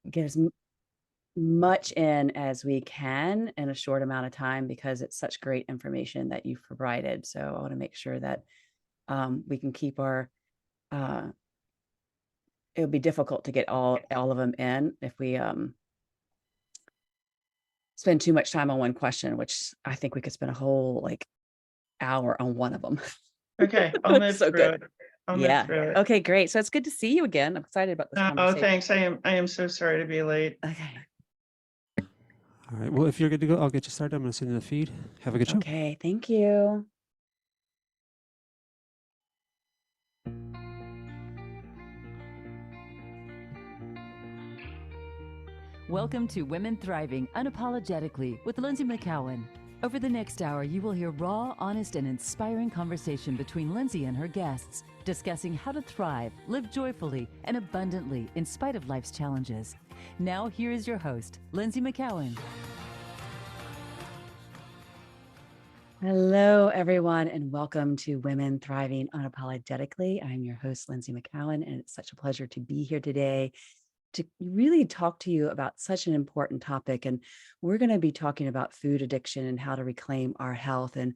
get as much in as we can in a short amount of time, because it's such great information that you've provided. So I want to make sure that we can keep our, it would be difficult to get all of them in if we spend too much time on one question, which I think we could spend a whole hour on one of them. Okay, I'll move So through good. it. I'll move Yeah. through it. Okay, great. So it's good to see you again. I'm excited about this Oh, conversation. thanks. I am so sorry to be late. Okay. All right. Well, if you're good to go, I'll get you started. I'm going to send you the feed. Have a good show. Okay. Thank you. Welcome to Women Thriving Unapologetically with Lynsie McKeown. Over the next hour, you will hear raw, honest, and inspiring conversation between Lynsie and her guests, discussing how to thrive, live joyfully, and abundantly in spite of life's challenges. Now, here is your host, Lynsie McKeown. Hello, everyone, and welcome to Women Thriving Unapologetically. I'm your host, Lynsie McKeown, and it's such a pleasure to be here today to really talk to you about such an important topic. And we're going to be talking about food addiction and how to reclaim our health. And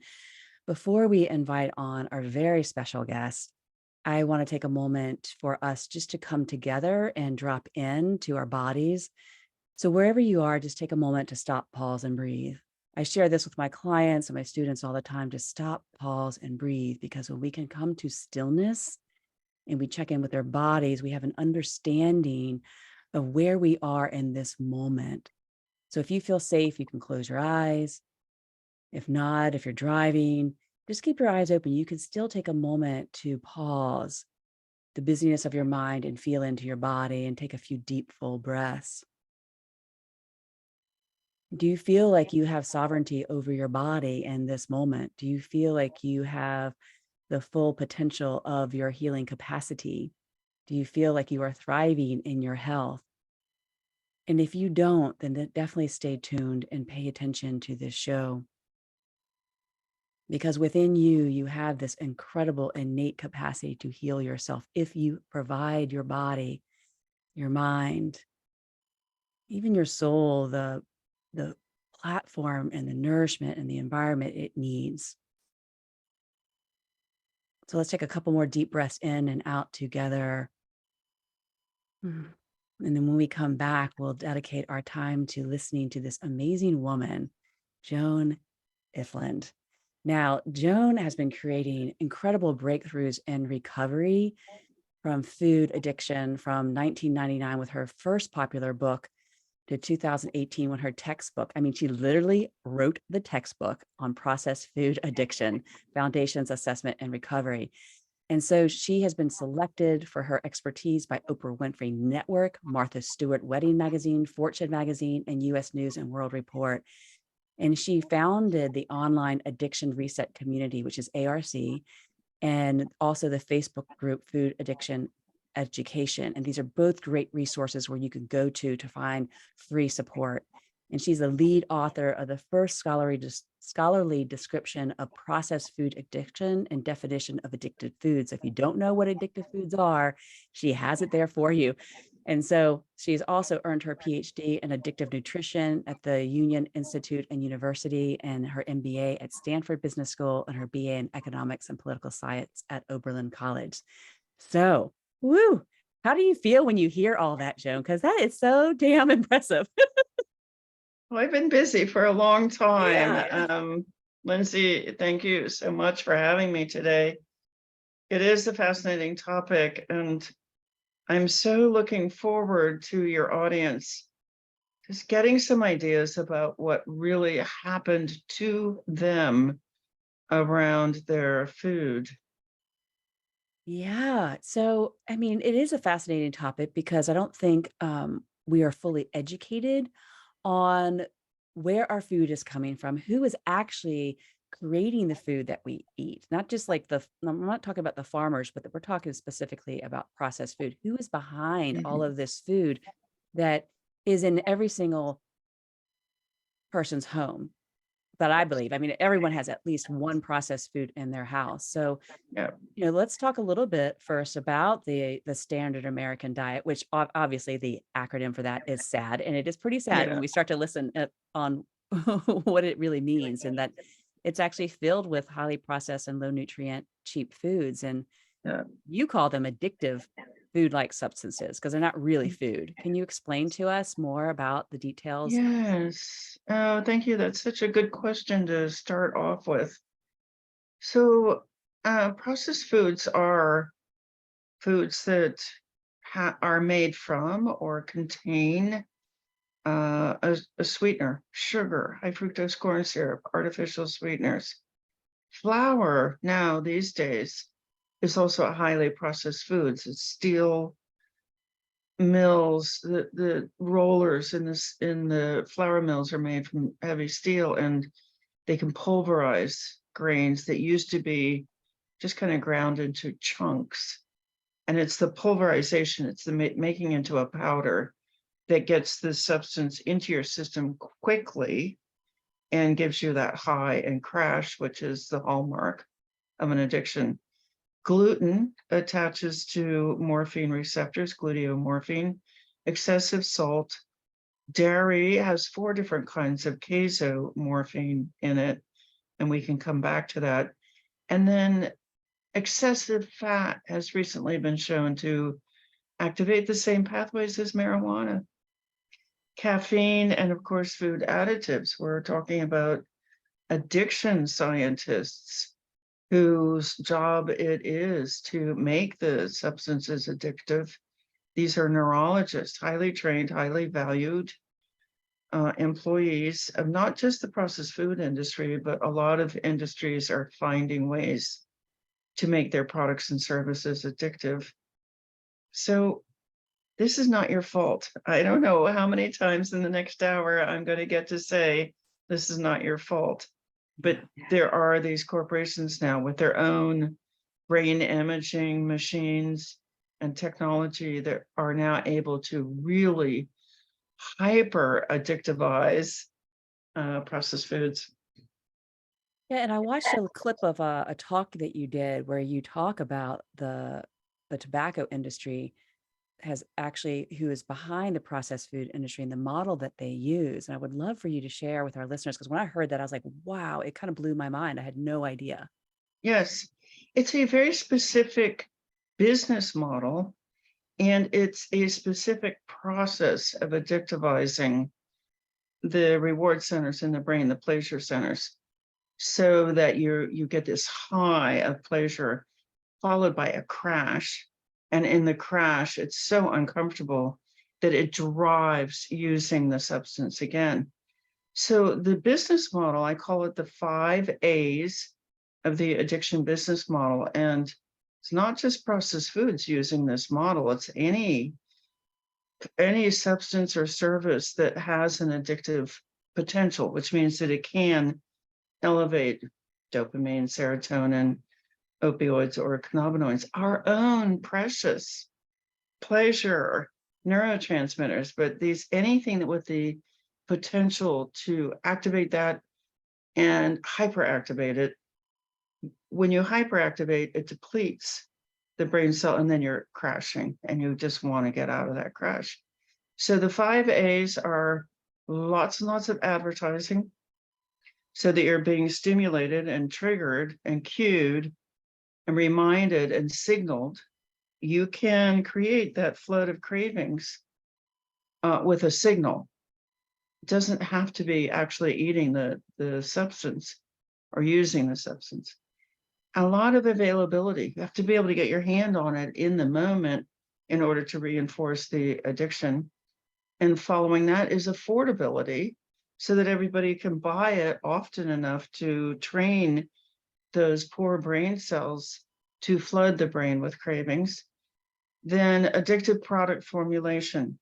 before we invite on our very special guest, I want to take a moment for us just to come together and drop into our bodies. So wherever you are, just take a moment to stop, pause, and breathe. I share this with my clients and my students all the time, to stop, pause, and breathe, because when we can come to stillness and we check in with our bodies, we have an understanding of where we are in this moment. So if you feel safe, you can close your eyes. If not, if you're driving, just keep your eyes open. You can still take a moment to pause the busyness of your mind and feel into your body and take a few deep, full breaths. Do you feel like you have sovereignty over your body in this moment? Do you feel like you have the full potential of your healing capacity? Do you feel like you are thriving in your health? And if you don't, then definitely stay tuned and pay attention to this show. Because within you, you have this incredible innate capacity to heal yourself if you provide your body, your mind, even your soul, the platform and the nourishment and the environment it needs. So let's take a couple more deep breaths in and out together. And then when we come back, we'll dedicate our time to listening to this amazing woman, Joan Ifland. Now, Joan has been creating incredible breakthroughs in recovery from food addiction from 1999 with her first popular book to 2018 when her textbook, she literally wrote the textbook on processed food addiction, foundations, assessment, and recovery. And so she has been selected for her expertise by Oprah Winfrey Network, Martha Stewart Wedding Magazine, Fortune Magazine, and U.S. News and World Report. And she founded the online addiction reset community, which is ARC, and also the Facebook group Food Addiction Education. And these are both great resources where you can go to find free support. And she's the lead author of the first scholarly description of processed food addiction and definition of addictive foods. If you don't know what addictive foods are, she has it there for you. And so she's also earned her PhD in addictive nutrition at the Union Institute and University, and her MBA at Stanford Business School, and her BA in economics and political science at Oberlin College. So, woo, how do you feel when you hear all that, Joan? Because that is so damn impressive. Well, I've been busy for a long time. Yeah. Lynsie, thank you so much for having me today. It is a fascinating topic, and I'm so looking forward to your audience just getting some ideas about what really happened to them around their food. Yeah. So, it is a fascinating topic because I don't think we are fully educated on where our food is coming from, who is actually creating the food that we eat. Not just like I'm not talking about the farmers, but we're talking specifically about processed food. Who is behind all Mhm. of this food that is in every single person's home? that I believe. I mean, everyone has at least one processed food in their house. So, Yeah. let's talk a little bit first about the standard American diet, which obviously the acronym for that is SAD, and it is pretty sad Yeah. when we start to listen on what it really means, and that it's actually filled with highly processed and low nutrient cheap foods, and Yeah. you call them addictive food-like substances because they're not really food. Can you explain to us more about the details? Yes. Oh, thank you. That's such a good question to start off with. So, processed foods are foods that are made from or contain a sweetener, sugar, high fructose corn syrup, artificial sweeteners. Flour now these days is also a highly processed foods. It's steel mills, the rollers in the flour mills are made from heavy steel, and they can pulverize grains that used to be just kind of ground into chunks. And it's the pulverization, it's the making into a powder that gets the substance into your system quickly and gives you that high and crash, which is the hallmark of an addiction. Gluten attaches to morphine receptors, gluteomorphine. Excessive salt. Dairy has 4 different kinds of casomorphine in it, and we can come back to that. And then excessive fat has recently been shown to activate the same pathways as marijuana. Caffeine, and of course, food additives. We're talking about addiction scientists whose job it is to make the substances addictive. These are neurologists, highly trained, highly valued employees of not just the processed food industry, but a lot of industries are finding ways to make their products and services addictive. So this is not your fault. I don't know how many times in the next hour I'm going to get to say, this is not your fault. But there are these corporations now with their own brain imaging machines and technology that are now able to really hyper addictivize processed foods. Yeah, and I watched a clip of a talk that you did where you talk about the tobacco industry who is behind the processed food industry and the model that they use. And I would love for you to share with our listeners, because when I heard that, I was like, wow, it kind of blew my mind. I had no idea. Yes, it's a very specific business model, and it's a specific process of addictivizing the reward centers in the brain, the pleasure centers, so that you get this high of pleasure followed by a crash. And in the crash, it's so uncomfortable that it drives using the substance again. So the business model, I call it the 5 A's of the addiction business model. And it's not just processed foods using this model, it's any substance or service that has an addictive potential, which means that it can elevate dopamine, serotonin, opioids, or cannabinoids, our own precious pleasure neurotransmitters. But anything that with the potential to activate that and hyperactivate it. When you hyperactivate, it depletes the brain cell, and then you're crashing, and you just want to get out of that crash. So the 5 A's are lots and lots of advertising, so that you're being stimulated and triggered and cued and reminded and signaled. You can create that flood of cravings with a signal. It doesn't have to be actually eating the substance or using the substance. A lot of availability. You have to be able to get your hand on it in the moment in order to reinforce the addiction. And following that is affordability, so that everybody can buy it often enough to train those poor brain cells to flood the brain with cravings. Then addictive product formulation.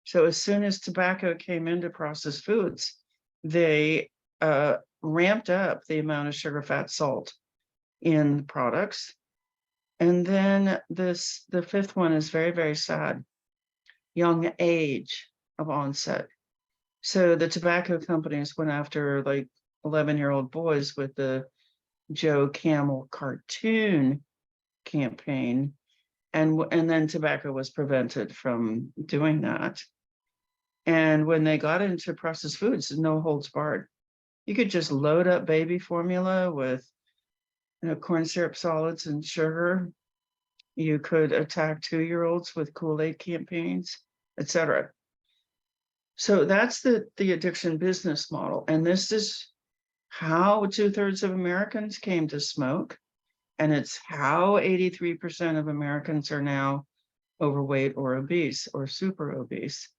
So as soon as tobacco came into processed foods, they ramped up the amount of sugar, fat, salt in products. And then the 5th one is very, very sad. Young age of onset. So the tobacco companies went after like 11-year-old boys with the Joe Camel cartoon campaign, and then tobacco was prevented from doing that. And when they got into processed foods, no holds barred. You could just load up baby formula with, corn syrup solids and sugar. You could attack 2-year-olds with Kool-Aid campaigns, etc. So that's the addiction business model. And this is how 2/3 of Americans came to smoke. And it's how 83% of Americans are now overweight or obese or super obese.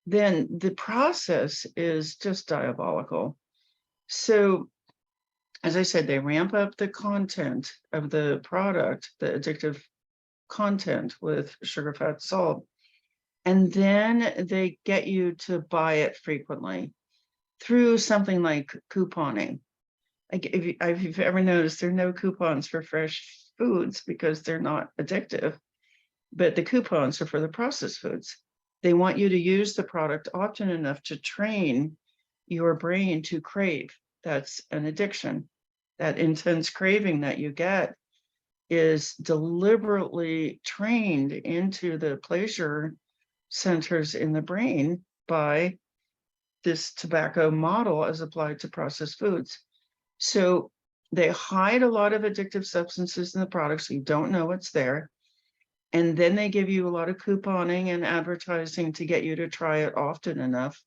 Then the process is just diabolical. So, as I said, they ramp up the content of the product, the addictive content with sugar, fat, salt, and then they get you to buy it frequently through something like couponing. Like if you've ever noticed, there are no coupons for fresh foods because they're not addictive, but the coupons are for the processed foods. They want you to use the product often enough to train your brain to crave. That's an addiction. That intense craving that you get is deliberately trained into the pleasure centers in the brain by this tobacco model as applied to processed foods. So they hide a lot of addictive substances in the product so you don't know what's there. And then they give you a lot of couponing and advertising to get you to try it often enough.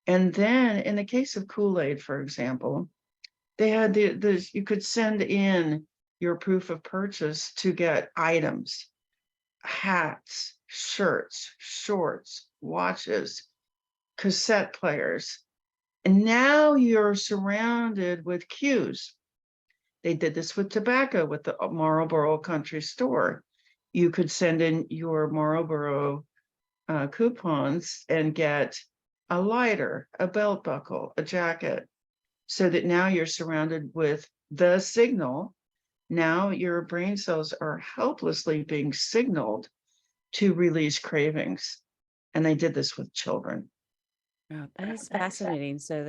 And then in the case of Kool-Aid, for example, they had you could send in your proof of purchase to get items, hats, shirts, shorts, watches, cassette players. And now you're surrounded with cues. They did this with tobacco with the Marlboro Country Store. You could send in your Marlboro coupons and get a lighter, a belt buckle, a jacket, so that now you're surrounded with the signal. Now your brain cells are helplessly being signaled to release cravings. And they did this with children. Oh, that is fascinating. So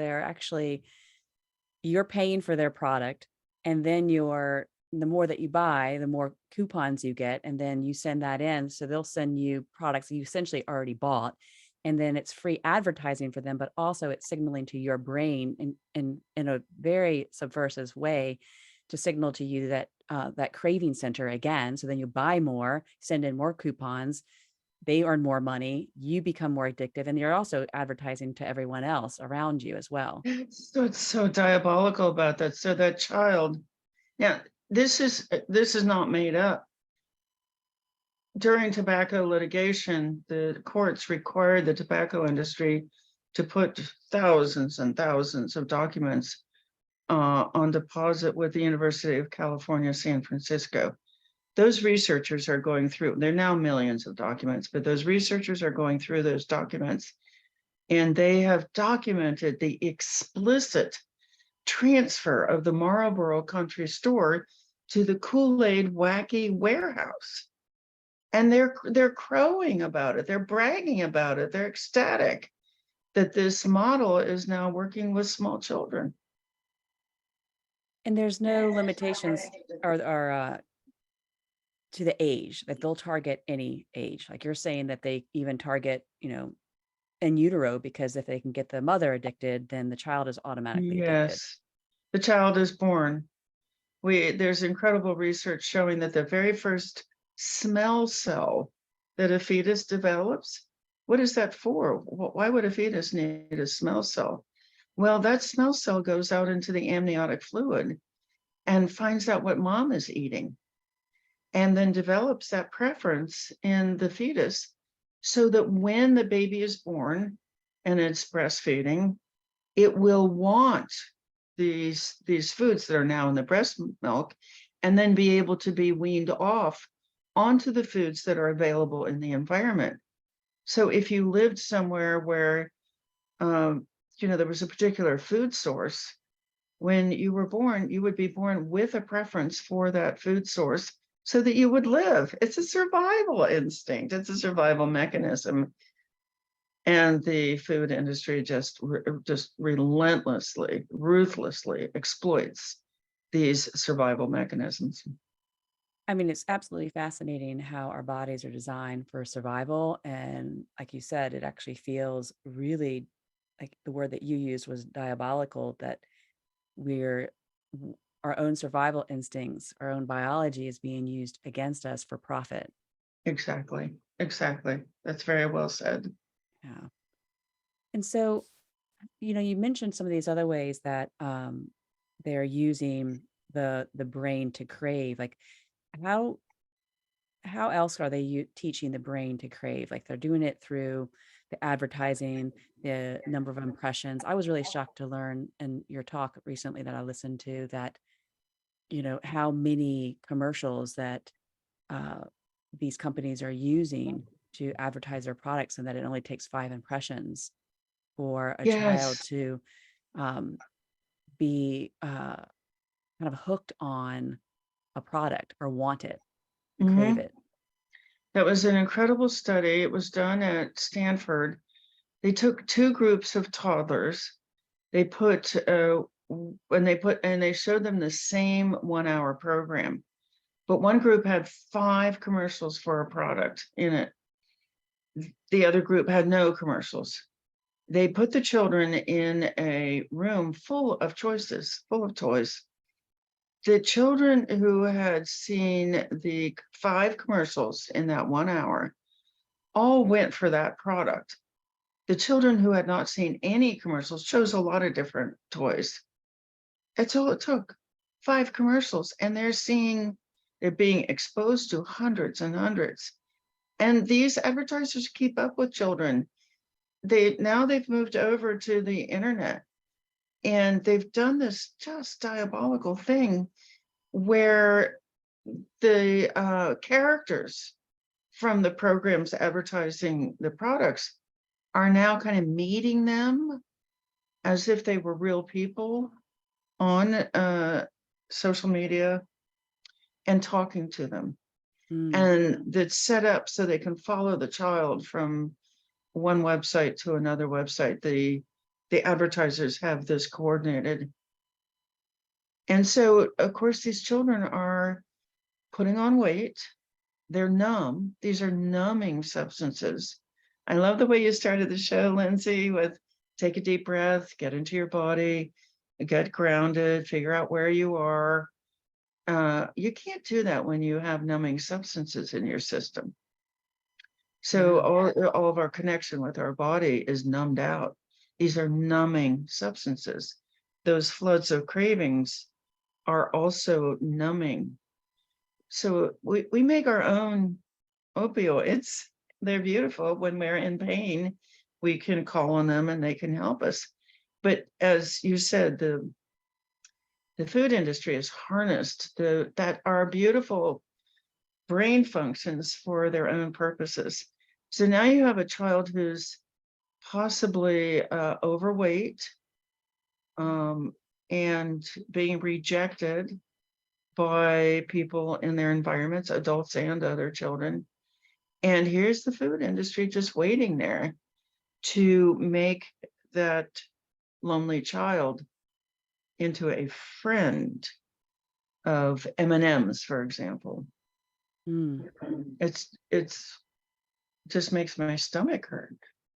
you're paying for their product, and then the more that you buy, the more coupons you get, and then you send that in. So they'll send you products that you essentially already bought, and then it's free advertising for them, but also it's signaling to your brain in a very subversive way to signal to you that that craving center again. So then you buy more, send in more coupons, they earn more money, you become more addictive, and you're also advertising to everyone else around you as well. So it's so diabolical about that. So that child, now this is not made up. During tobacco litigation, the courts required the tobacco industry to put thousands and thousands of documents on deposit with the University of California, San Francisco. Those researchers are going through, there are now millions of documents, but those researchers are going through those documents, and they have documented the explicit transfer of the Marlboro Country Store to the Kool-Aid wacky warehouse. And they're crowing about it, they're bragging about it, they're ecstatic that this model is now working with small children. And there's no limitations or to the age, that they'll target any age. Like you're saying that they even target, in utero, because if they can get the mother addicted, then the child is automatically addicted. Yes, the child is born. There's incredible research showing that the very first smell cell that a fetus develops, what is that for? Why would a fetus need a smell cell? Well, that smell cell goes out into the amniotic fluid and finds out what mom is eating, and then develops that preference in the fetus so that when the baby is born and it's breastfeeding, it will want these foods that are now in the breast milk, and then be able to be weaned off onto the foods that are available in the environment. So if you lived somewhere where there was a particular food source, when you were born, you would be born with a preference for that food source so that you would live. It's a survival instinct. It's a survival mechanism. And the food industry just relentlessly, ruthlessly exploits these survival mechanisms. I mean, it's absolutely fascinating how our bodies are designed for survival. And like you said, it actually feels really like the word that you used was diabolical, that we're our own survival instincts, our own biology is being used against us for profit. Exactly. Exactly. That's very well said. Yeah. And so, you mentioned some of these other ways that they're using the brain to crave. Like how how else are they teaching the brain to crave? Like they're doing it through the advertising, the number of impressions. I was really shocked to learn in your talk recently that I listened to that, how many commercials that uh, these companies are using to advertise their products, and that it only takes 5 impressions for a child Yes. to be kind of hooked on a product or want it and crave Hmm. it. That was an incredible study. It was done at Stanford. They took two groups of toddlers. They put and they showed them the same 1 hour program, but one group had 5 commercials for a product in it. The other group had no commercials. They put the children in a room full of choices, full of toys. The children who had seen the 5 commercials in that 1 hour all went for that product. The children who had not seen any commercials chose a lot of different toys. That's all it took. 5 commercials, and they're being exposed to hundreds and hundreds. And these advertisers keep up with children. They've moved over to the internet, and they've done this just diabolical thing where the characters from the programs advertising the products are now kind of meeting them as if they were real people on social media and talking to them. Mm, And that's set up so they can follow the child from one website to another website. The advertisers have this coordinated. And so, of course, these children are putting on weight. They're numb. These are numbing substances. I love the way you started the show, Lynsie, with take a deep breath, get into your body, get grounded, figure out where you are. You can't do that when you have numbing substances in your system. So yeah. all of our connection with our body is numbed out. These are numbing substances. Those floods of cravings are also numbing. So we make our own opioids. They're beautiful. When we're in pain, we can call on them and they can help us. But as you said, the food industry has harnessed that our beautiful brain functions for their own purposes. So now you have a child who's possibly overweight and being rejected by people in their environments, adults and other children. And here's the food industry just waiting there to make that lonely child into a friend of M&Ms, for example. Mm. It's just makes my stomach hurt.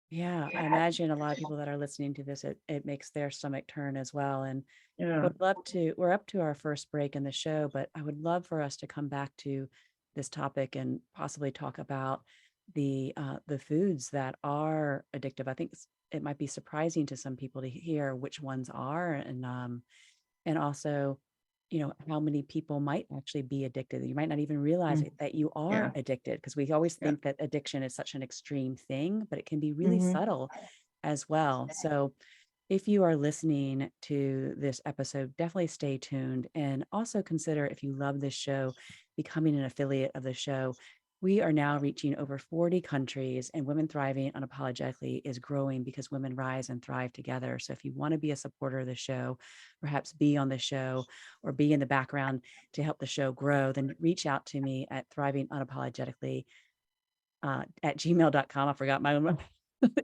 Yeah, I imagine a lot of people that are listening to this, it makes their stomach turn as well. And I Yeah. would love to, we're up to our first break in the show, but I would love for us to come back to this topic and possibly talk about the foods that are addictive. I think it might be surprising to some people to hear which ones are, and also, how many people might actually be addicted. You might not even realize Mm. it, that you are Yeah. addicted, because we always Yeah. think that addiction is such an extreme thing, but it can be really Mhm. subtle as well. So if you are listening to this episode, definitely stay tuned, and also consider, if you love this show, becoming an affiliate of the show. We are now reaching over 40 countries, and Women Thriving Unapologetically is growing because women rise and thrive together. So if you want to be a supporter of the show, perhaps be on the show or be in the background to help the show grow, then reach out to me at Thriving Unapologetically at gmail.com. I forgot my own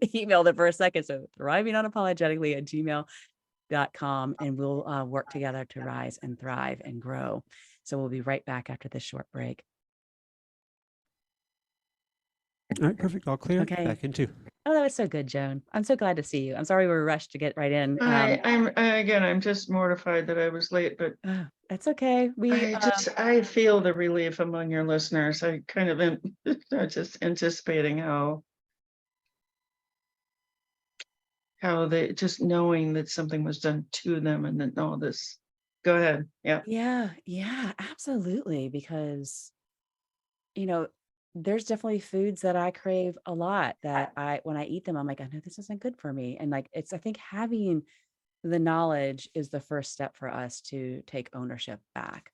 emailed it for a second. So thrivingunapologetically@gmail.com, and we'll work together to rise and thrive and grow. So we'll be right back after this short break. All right, perfect. All clear. Okay. Back in 2. Oh, that was so good, Joan. I'm so glad to see you. I'm sorry we were rushed to get right in. I'm just mortified that I was late, but That's okay. I feel the relief among your listeners. I kind of am just anticipating how they just knowing that something was done to them and then all this. Go ahead. Yeah. Yeah, absolutely. Because, there's definitely foods that I crave a lot that when I eat them, I'm like, I know this isn't good for me. And like, I think having the knowledge is the first step for us to take ownership back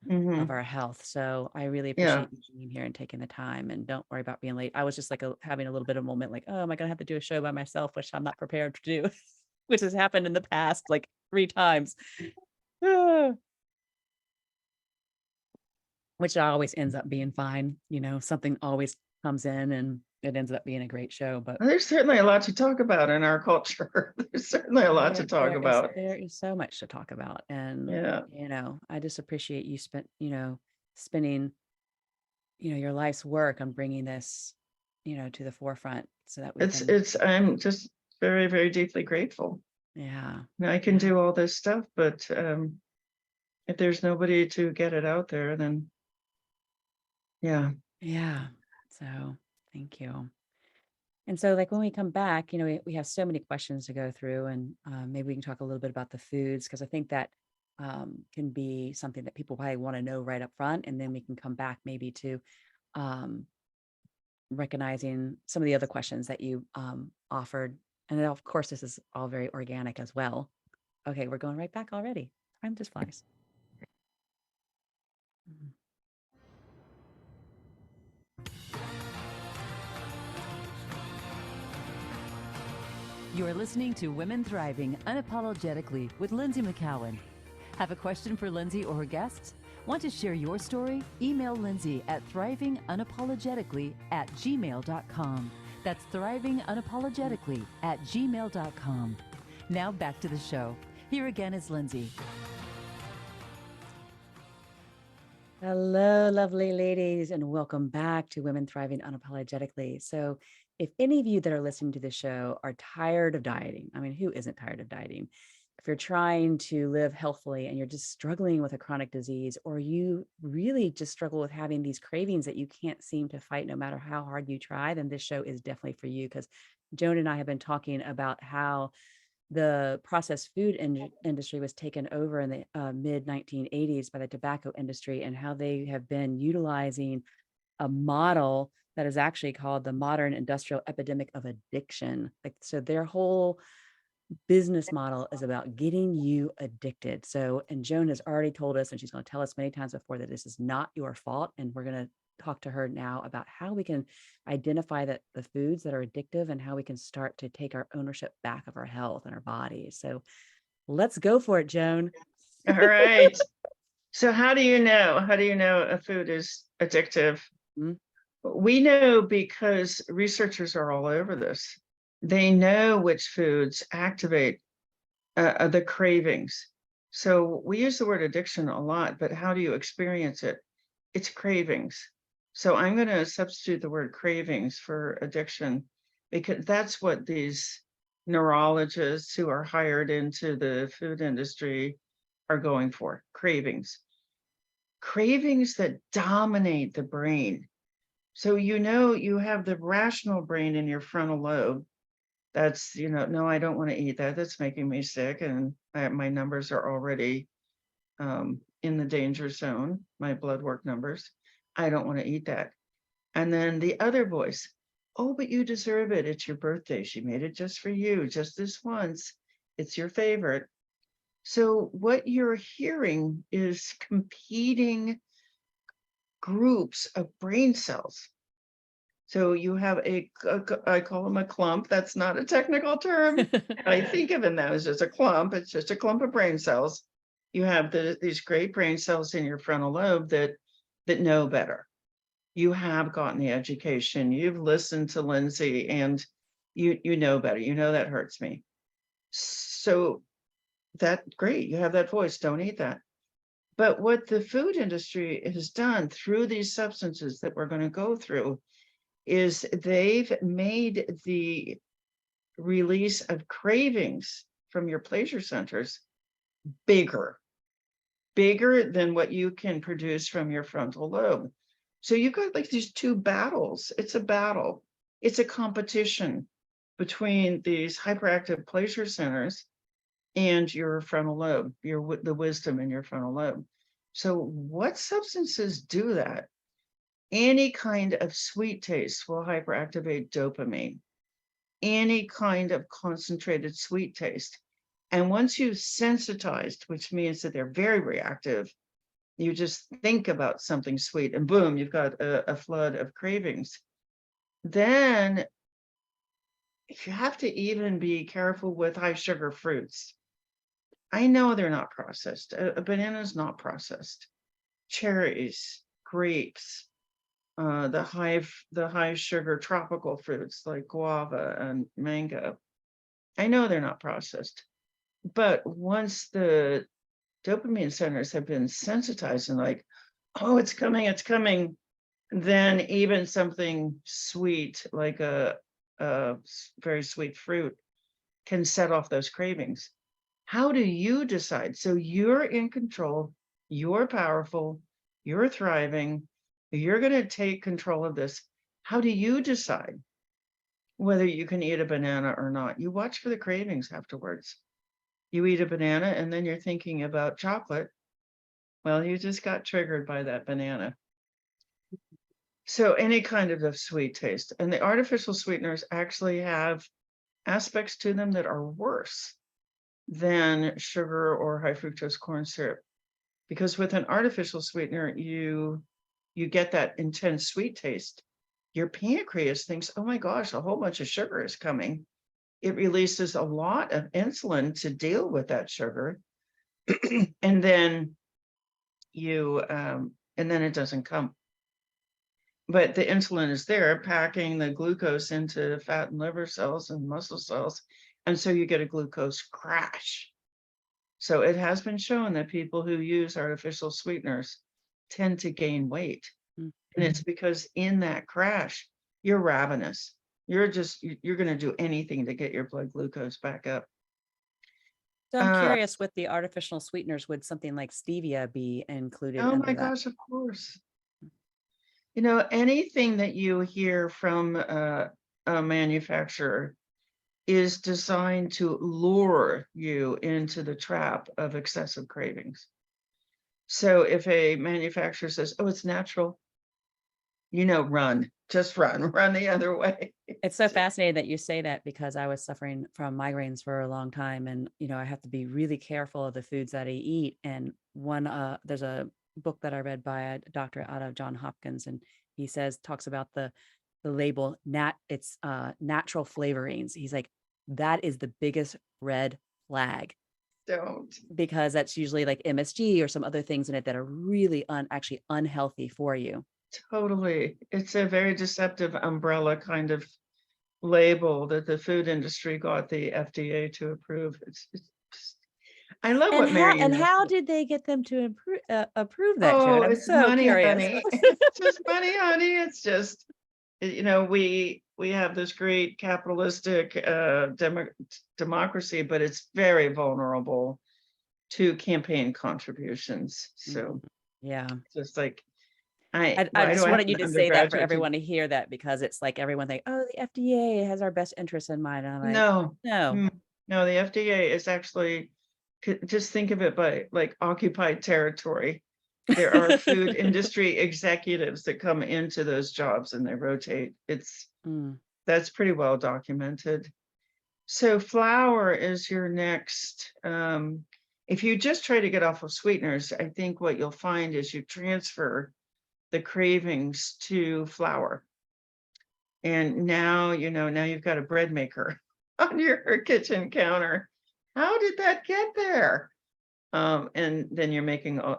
of our health. So I really appreciate you being here and taking the time, and don't worry about being late. I was just like having a little bit of a moment like, oh, am I going to have to do a show by myself, which I'm not prepared to do, which has happened in the past like 3 times. Which always ends up being fine. Something always comes in and it ends up being a great show. But There's certainly a lot to talk about in our culture. There's certainly a lot to talk about. There is so much to talk about. And, I just appreciate you spending, your life's work on bringing this, to the forefront so that we can. I'm just very, very deeply grateful. Yeah. Now, I can do all this stuff, but if there's nobody to get it out there, then Yeah. So thank you. And so like when we come back, we have so many questions to go through, and maybe we can talk a little bit about the foods, because I think that can be something that people probably want to know right up front. And then we can come back maybe to recognizing some of the other questions that you offered. And then of course, this is all very organic as well. Okay, we're going right back already. Time just flies. You're listening to Women Thriving Unapologetically with Lynsie McKeown. Have a question for Lynsie or her guests? Want to share your story? Email Lynsie at thrivingunapologetically@gmail.com. That's thrivingunapologetically@gmail.com. Now back to the show. Here again is Lynsie. Hello, lovely ladies, and welcome back to Women Thriving Unapologetically. So if any of you that are listening to the show are tired of dieting, I mean, who isn't tired of dieting? If you're trying to live healthfully and you're just struggling with a chronic disease, or you really just struggle with having these cravings that you can't seem to fight no matter how hard you try, then this show is definitely for you, because Joan and I have been talking about how the processed food industry was taken over in the mid 1980s by the tobacco industry, and how they have been utilizing a model that is actually called the modern industrial epidemic of addiction. So their whole business model is about getting you addicted. So, and Joan has already told us, and she's going to tell us many times before, that this is not your fault. And we're going to talk to her now about how we can identify that the foods that are addictive, and how we can start to take our ownership back of our health and our bodies. So let's go for it, Joan. all right. So how do you know a food is addictive? We know because researchers are all over this. They know which foods activate the cravings. So we use the word addiction a lot, but how do you experience it? It's cravings. So I'm going to substitute the word cravings for addiction, because that's what these neurologists who are hired into the food industry are going for. Cravings that dominate the brain. So you have the rational brain in your frontal lobe. That's, no, I don't want to eat that. That's making me sick. And my numbers are already in the danger zone, my blood work numbers. I don't want to eat that. And then the other voice, oh, but you deserve it. It's your birthday. She made it just for you, just this once. It's your favorite. So what you're hearing is competing groups of brain cells. So you have I call them a clump. That's not a technical term. I think of them as just a clump. It's just a clump of brain cells. You have these great brain cells in your frontal lobe that know better. You have gotten the education. You've listened to Lynsie, and You know better. You know that hurts me. So that's great. You have that voice. Don't eat that. But what the food industry has done through these substances that we're going to go through is they've made the release of cravings from your pleasure centers bigger than what you can produce from your frontal lobe. So you've got like these two battles. It's a battle. It's a competition between these hyperactive pleasure centers and your frontal lobe, the wisdom in your frontal lobe. So what substances do that? Any kind of sweet taste will hyperactivate dopamine. Any kind of concentrated sweet taste. And once you've sensitized, which means that they're very reactive, you just think about something sweet and boom, you've got a flood of cravings. Then you have to even be careful with high sugar fruits. I know they're not processed. A banana is not processed. Cherries, grapes, the high sugar tropical fruits like guava and mango. I know they're not processed. But once the dopamine centers have been sensitized and like, oh, it's coming, then even something sweet like a very sweet fruit can set off those cravings. How do you decide? So you're in control, you're powerful, you're thriving, you're going to take control of this. How do you decide whether you can eat a banana or not? You watch for the cravings afterwards. You eat a banana and then you're thinking about chocolate. Well, you just got triggered by that banana. So any kind of a sweet taste. And the artificial sweeteners actually have aspects to them that are worse than sugar or high fructose corn syrup. Because with an artificial sweetener, you get that intense sweet taste. Your pancreas thinks, oh my gosh, a whole bunch of sugar is coming. It releases a lot of insulin to deal with that sugar. And then it doesn't come. But the insulin is there packing the glucose into fat and liver cells and muscle cells. And so you get a glucose crash. So it has been shown that people who use artificial sweeteners tend to gain weight. Mm-hmm. And it's because in that crash, you're ravenous. You're going to do anything to get your blood glucose back up. So I'm curious, with the artificial sweeteners, would something like stevia be included? Oh my gosh, of course. You know, anything that you hear from a manufacturer is designed to lure you into the trap of excessive cravings. So if a manufacturer says, oh, it's natural, just run the other way. It's so fascinating that you say that, because I was suffering from migraines for a long time. And, I have to be really careful of the foods that I eat. And there's a book that I read by a doctor out of Johns Hopkins, and he talks about the label, it's natural flavorings. He's like, that is the biggest red flag. Don't. Because that's usually like MSG or some other things in it that are really actually unhealthy for you. Totally. It's a very deceptive umbrella kind of label that the food industry got the FDA to approve. I love what Mary. And how did they get them to approve that? Oh, I'm it's so money, curious. honey. It's just money, honey. It's just, we have this great capitalistic democracy, but it's very vulnerable to campaign contributions. So yeah, just like I just wanted you to say that for everyone to hear that, because it's like everyone think, oh, the FDA has our best interests in mind. And I'm like, no, the FDA is actually, just think of it by like occupied territory. There are food industry executives that come into those jobs and they rotate. That's pretty well documented. So flour is your next. If you just try to get off of sweeteners, I think what you'll find is you transfer the cravings to flour. And now, now you've got a bread maker on your kitchen counter. How did that get there? And then you're making and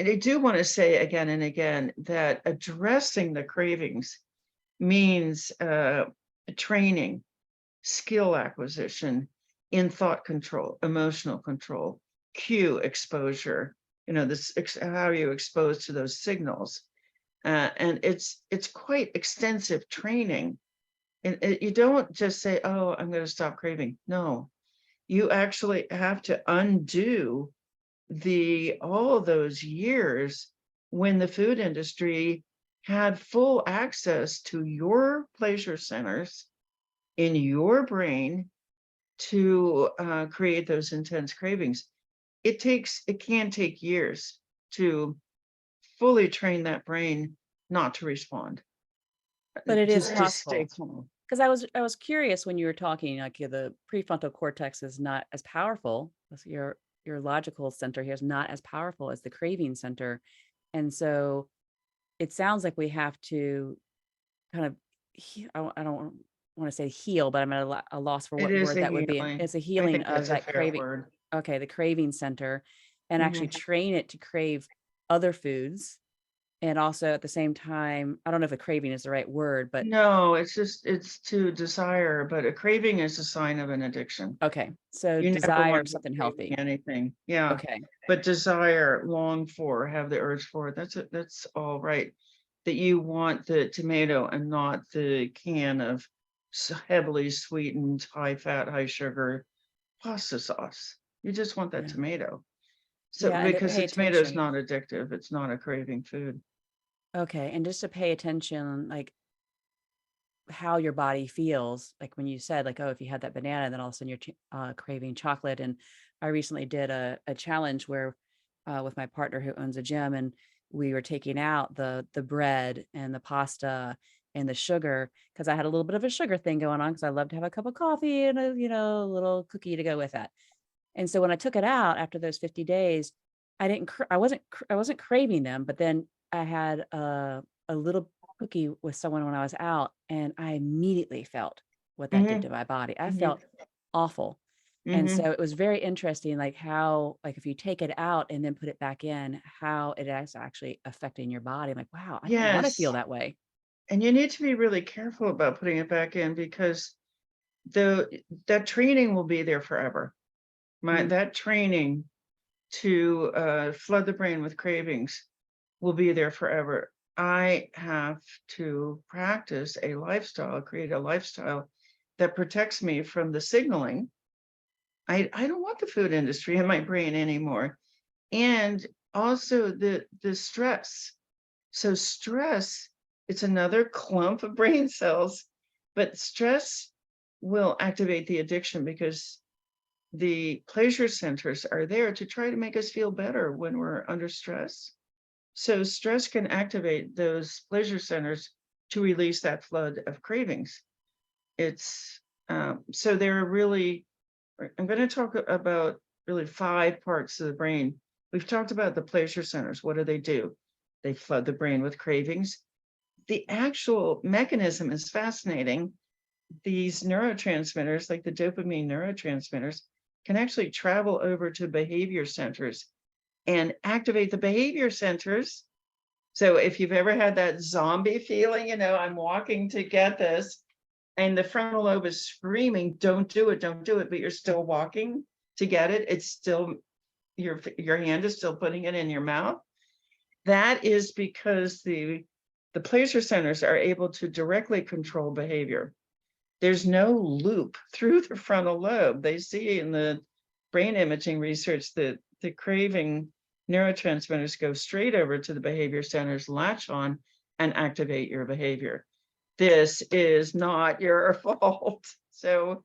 I do want to say again and again that addressing the cravings means training, skill acquisition in thought control, emotional control, cue exposure, how you expose to those signals. And it's quite extensive training. And you don't just say, oh, I'm going to stop craving. No, you actually have to undo all those years when the food industry had full access to your pleasure centers in your brain to create those intense cravings. It can take years to fully train that brain not to respond. But it is To possible. stay calm. Because I was curious when you were talking, like the prefrontal cortex is not as powerful. Your logical center here is not as powerful as the craving center. And so it sounds like we have to kind of, I don't want to say heal, but I'm at a loss for It what is word a that would be. healing. It's a I healing think of that's a that fair craving. word. Okay, the craving center, and actually train it to crave other foods. And also at the same time, I don't know if a craving is the right word, but No, it's to desire, but a craving is a sign of an addiction. okay. So You never desire want to be something craving healthy. anything. Yeah. Okay. But desire, long for, have the urge for, that's all right. That you want the tomato and not the can of heavily sweetened, high fat, high sugar pasta sauce. You just want that Yeah. tomato. So Yeah, and to because pay the tomato is attention. not addictive, it's not a craving food. Okay, and just to pay attention, like how your body feels, like when you said, like, oh, if you had that banana, then all of a sudden you're craving chocolate. And I recently did a challenge where with my partner who owns a gym, and we were taking out the bread and the pasta and the sugar because I had a little bit of a sugar thing going on because I love to have a cup of coffee and a little cookie to go with that. And so when I took it out after those 50 days, I wasn't craving them, but then I had a little cookie with someone when I was out, and I immediately felt what that did Mm-hmm. to my body. I Mm-hmm. felt awful. And Mm-hmm. so it was very interesting, like how, like if you take it out and then put it back in, how it is actually affecting your body. I'm like, wow, I don't want to feel Yes. that way. And you need to be really careful about putting it back in because that training will be there forever. Mm. That training to flood the brain with cravings will be there forever. I have to practice a lifestyle, create a lifestyle that protects me from the signaling. I don't want the food industry in my brain anymore. And also the stress. So stress, it's another clump of brain cells, but stress will activate the addiction because the pleasure centers are there to try to make us feel better when we're under stress. So stress can activate those pleasure centers to release that flood of cravings. It's so there are really, I'm going to talk about really 5 parts of the brain. We've talked about the pleasure centers. What do? They flood the brain with cravings. The actual mechanism is fascinating. These neurotransmitters, like the dopamine neurotransmitters, can actually travel over to behavior centers and activate the behavior centers. So if you've ever had that zombie feeling, I'm walking to get this, and the frontal lobe is screaming, don't do it, but you're still walking to get it. It's still, your hand is still putting it in your mouth. That is because the pleasure centers are able to directly control behavior. There's no loop through the frontal lobe. They see in the brain imaging research that the craving neurotransmitters go straight over to the behavior centers, latch on, and activate your behavior. This is not your fault. So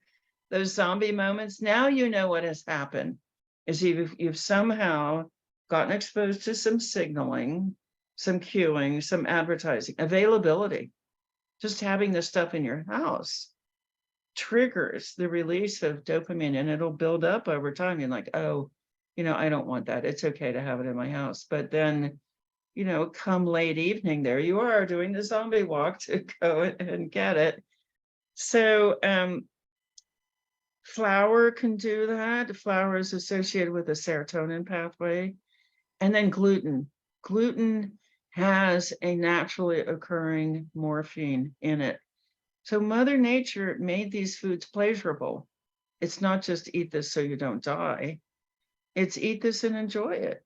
those zombie moments, now you know what has happened is you've somehow gotten exposed to some signaling, some cueing, some advertising, availability. Just having this stuff in your house triggers the release of dopamine, and it'll build up over time. You're like, oh, I don't want that. It's okay to have it in my house. But then, come late evening, there you are doing the zombie walk to go and get it. So flour can do that. Flour is associated with the serotonin pathway. And then gluten. Gluten has a naturally occurring morphine in it. So Mother Nature made these foods pleasurable. It's not just eat this so you don't die. It's eat this and enjoy it.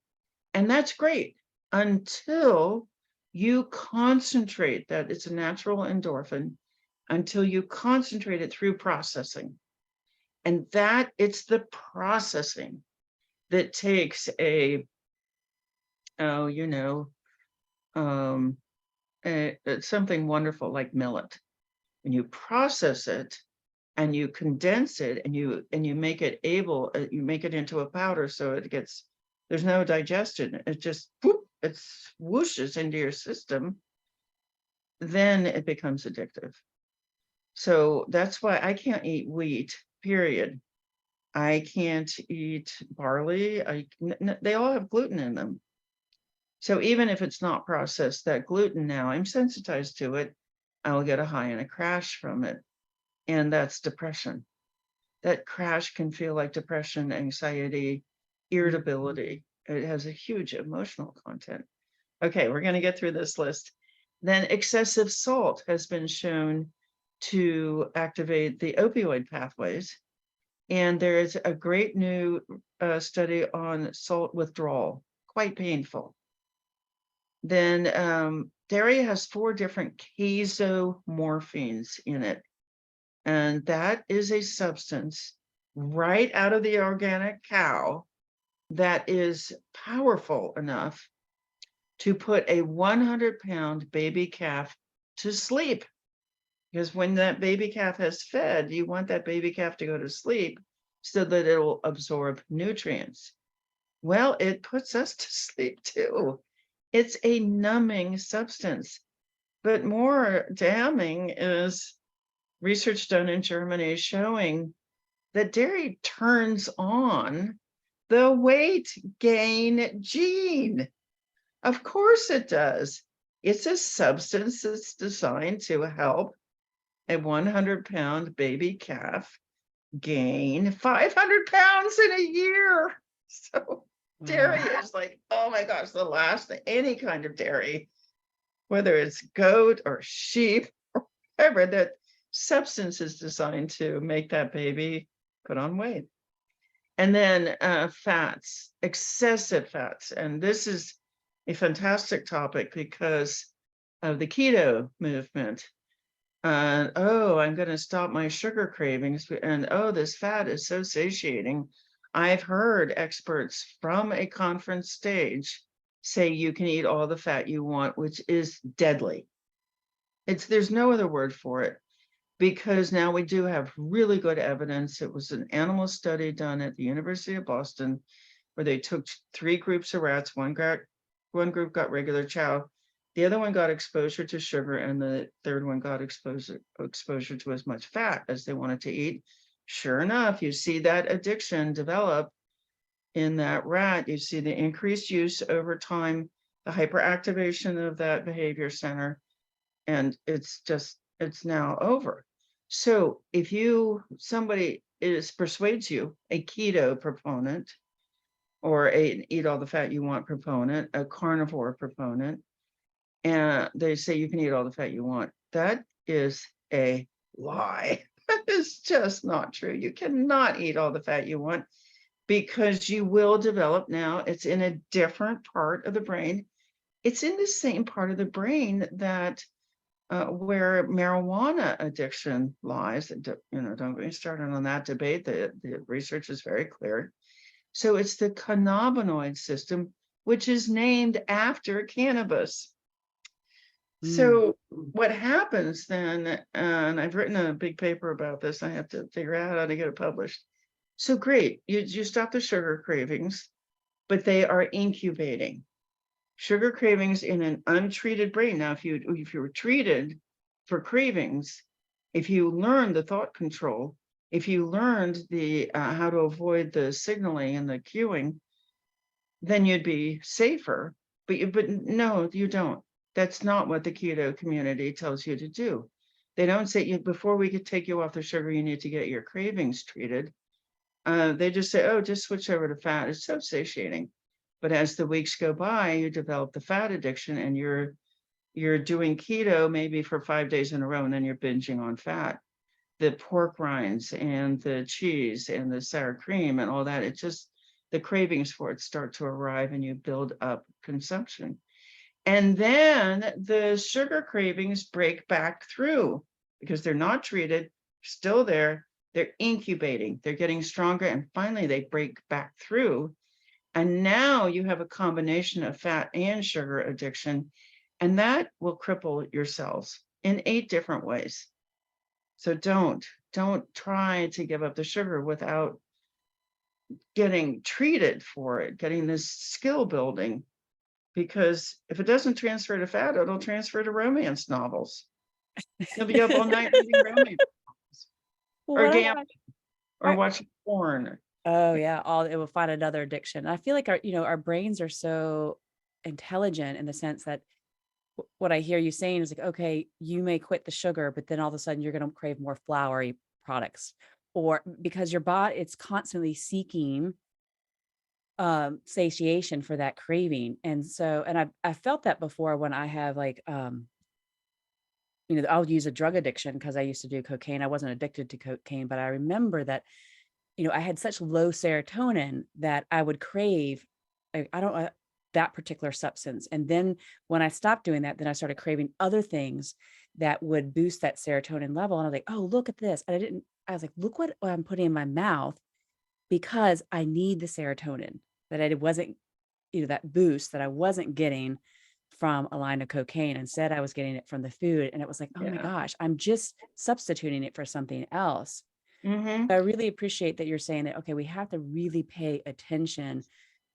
And that's great until you concentrate that it's a natural endorphin, until you concentrate it through processing. And that it's the processing that takes something wonderful like millet. And you process it and you condense it and you make it you make it into a powder, so it gets, there's no digestion. It just, it whooshes into your system. Then it becomes addictive. So that's why I can't eat wheat, period. I can't eat barley. They all have gluten in them. So even if it's not processed, that gluten now, I'm sensitized to it. I'll get a high and a crash from it. And that's depression. That crash can feel like depression, anxiety, irritability. It has a huge emotional content. Okay, we're going to get through this list. Then excessive salt has been shown to activate the opioid pathways. And there is a great new study on salt withdrawal, quite painful. Then dairy has 4 different casomorphines in it. And that is a substance right out of the organic cow that is powerful enough to put a 100-pound baby calf to sleep. Because when that baby calf has fed, you want that baby calf to go to sleep so that it will absorb nutrients. Well, it puts us to sleep too. It's a numbing substance. But more damning is research done in Germany showing that dairy turns on the weight gain gene. Of course it does. It's a substance that's designed to help a 100-pound baby calf gain 500 pounds in a year. So dairy is like, oh my gosh, the last thing, any kind of dairy, whether it's goat or sheep or whatever, that substance is designed to make that baby put on weight. And then fats, excessive fats. And this is a fantastic topic because of the keto movement. I'm going to stop my sugar cravings. And this fat is so satiating. I've heard experts from a conference stage say you can eat all the fat you want, which is deadly. There's no other word for it, because now we do have really good evidence. It was an animal study done at the University of Boston where they took 3 groups of rats. One group got regular chow. The other one got exposure to sugar, and the third one got exposure to as much fat as they wanted to eat. Sure enough, you see that addiction develop in that rat. You see the increased use over time, the hyperactivation of that behavior center, and it's now over. So if somebody persuades you, a keto proponent, or a eat all the fat you want proponent, a carnivore proponent, and they say you can eat all the fat you want, that is a lie. That is just not true. You cannot eat all the fat you want, because you will develop, now it's in a different part of the brain. It's in the same part of the brain that where marijuana addiction lies. Don't get me started on that debate. The research is very clear. So it's the cannabinoid system, which is named after cannabis. So what happens then, and I've written a big paper about this, I have to figure out how to get it published. So great, you stop the sugar cravings, but they are incubating. Sugar cravings in an untreated brain. Now, if you were treated for cravings, if you learned the thought control, if you learned the how to avoid the signaling and the cueing, then you'd be safer. But no, you don't. That's not what the keto community tells you to do. They don't say, before we could take you off the sugar, you need to get your cravings treated. They just say, oh, just switch over to fat. It's so satiating. But as the weeks go by, you develop the fat addiction, and you're doing keto maybe for 5 days in a row, and then you're binging on fat. The pork rinds and the cheese and the sour cream and all that, it just, the cravings for it start to arrive and you build up consumption. And then the sugar cravings break back through because they're not treated, still there, they're incubating, they're getting stronger, and finally they break back through. And now you have a combination of fat and sugar addiction, and that will cripple your cells in 8 different ways. So don't try to give up the sugar without getting treated for it, getting this skill building, because if it doesn't transfer to fat, it'll transfer to romance novels. You'll be up all night reading romance novels, Well, or what I gambling, or watching porn. Oh yeah, it will find another addiction. I feel like our brains are so intelligent in the sense that what I hear you saying is like, okay, you may quit the sugar, but then all of a sudden you're going to crave more floury products, or because your body, it's constantly seeking satiation for that craving. And so, and I felt that before when I have like, I'll use a drug addiction because I used to do cocaine. I wasn't addicted to cocaine, but I remember that, I had such low serotonin that I would crave, I don't know, that particular substance. And then when I stopped doing that, then I started craving other things that would boost that serotonin level. And I was like, oh, look at this. And I was like, look what I'm putting in my mouth, because I need the serotonin that I wasn't, that boost that I wasn't getting from a line of cocaine. Instead, I was getting it from the food. And it was like, oh my gosh, I'm just substituting it for something else. Mm-hmm. I really appreciate that you're saying that, okay, we have to really pay attention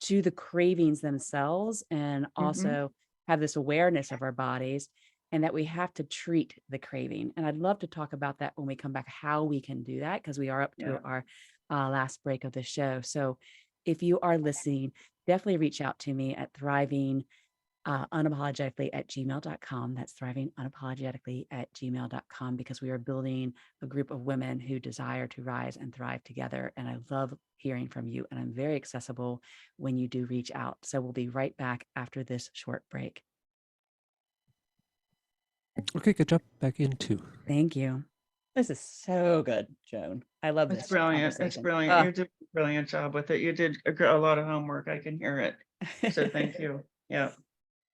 to the cravings themselves, and also have this awareness of our bodies, and that we have to treat the craving. And I'd love to talk about that when we come back, how we can do that, because we are up to our last break of the show. So if you are listening, definitely reach out to me at thriving unapologetically at gmail.com. That's thriving unapologetically at gmail.com, because we are building a group of women who desire to rise and thrive together. And I love hearing from you, and I'm very accessible when you do reach out. So we'll be right back after this short break. Okay, good job. Back in 2. Thank you. This is so good, Joan. I love this. It's brilliant. It's conversation. brilliant. You did a brilliant job with it. You did a lot of homework. I can hear it. So thank you. Yeah.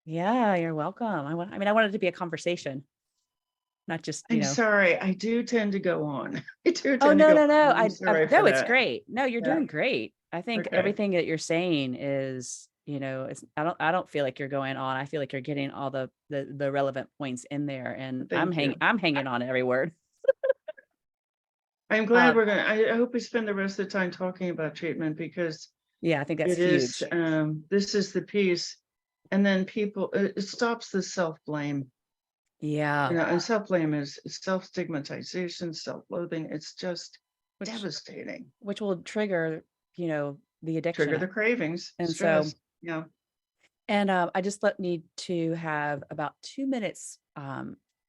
Yeah, you're welcome. I wanted it to be a conversation, not just, I'm sorry. I do tend to go on. I do tend Oh, to no, go no, on. no. I'm sorry for No, it's that. great. No, you're Yeah. doing great. I think Okay. everything that you're saying is, I don't feel like you're going on. I feel like you're getting all the relevant points in there, and I'm Thank you. hanging on every word. I'm glad we're gonna. I hope we spend the rest of the time talking about treatment, because Yeah, I think that's it is. huge. This is the piece, and then people. It stops the self-blame. Yeah. And self-blame is self-stigmatization, self-loathing. It's just devastating. Which will trigger, the addiction. Trigger the cravings, And stress. so, Yeah. and I just need to have about 2 minutes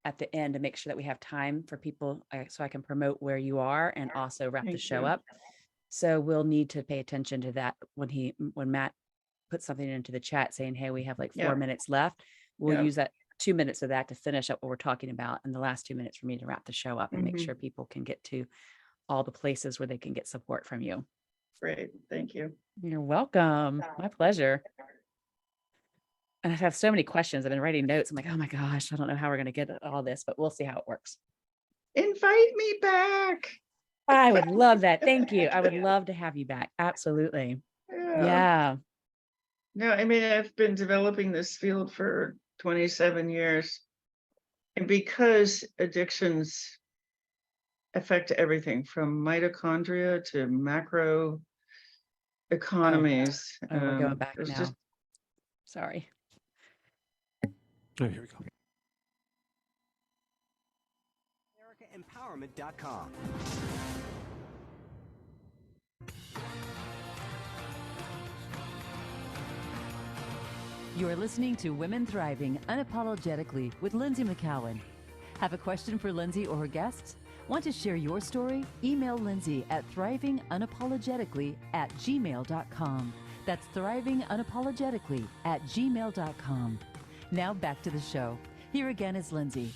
at the end to make sure that we have time for people, so I can promote where you are and also wrap the Thank show you. up. So we'll need to pay attention to that when Matt puts something into the chat saying, hey, we have like 4 minutes left. We'll use that 2 minutes of that to finish up what we're talking about, and the last 2 minutes for me to wrap the show up and make sure people can get to all the places where they can get support from you. Great. Thank you. You're welcome. My pleasure. And I have so many questions. I've been writing notes. I'm like, oh my gosh, I don't know how we're going to get at all this, but we'll see how it works. Invite me back. I would love that. Thank you. I would love to have you back. Absolutely. Yeah. No, I've been developing this field for 27 years. And because addictions affect everything from mitochondria to macro economies. We're going back now. Just... Sorry. Oh, here we go. AmericaEmpowerment.com. You're listening to Women Thriving Unapologetically with Lynsie McKeown. Have a question for Lynsie or her guests? Want to share your story? Email Lynsie at thrivingunapologetically@gmail.com. That's thrivingunapologetically@gmail.com. Now back to the show. Here again is Lynsie.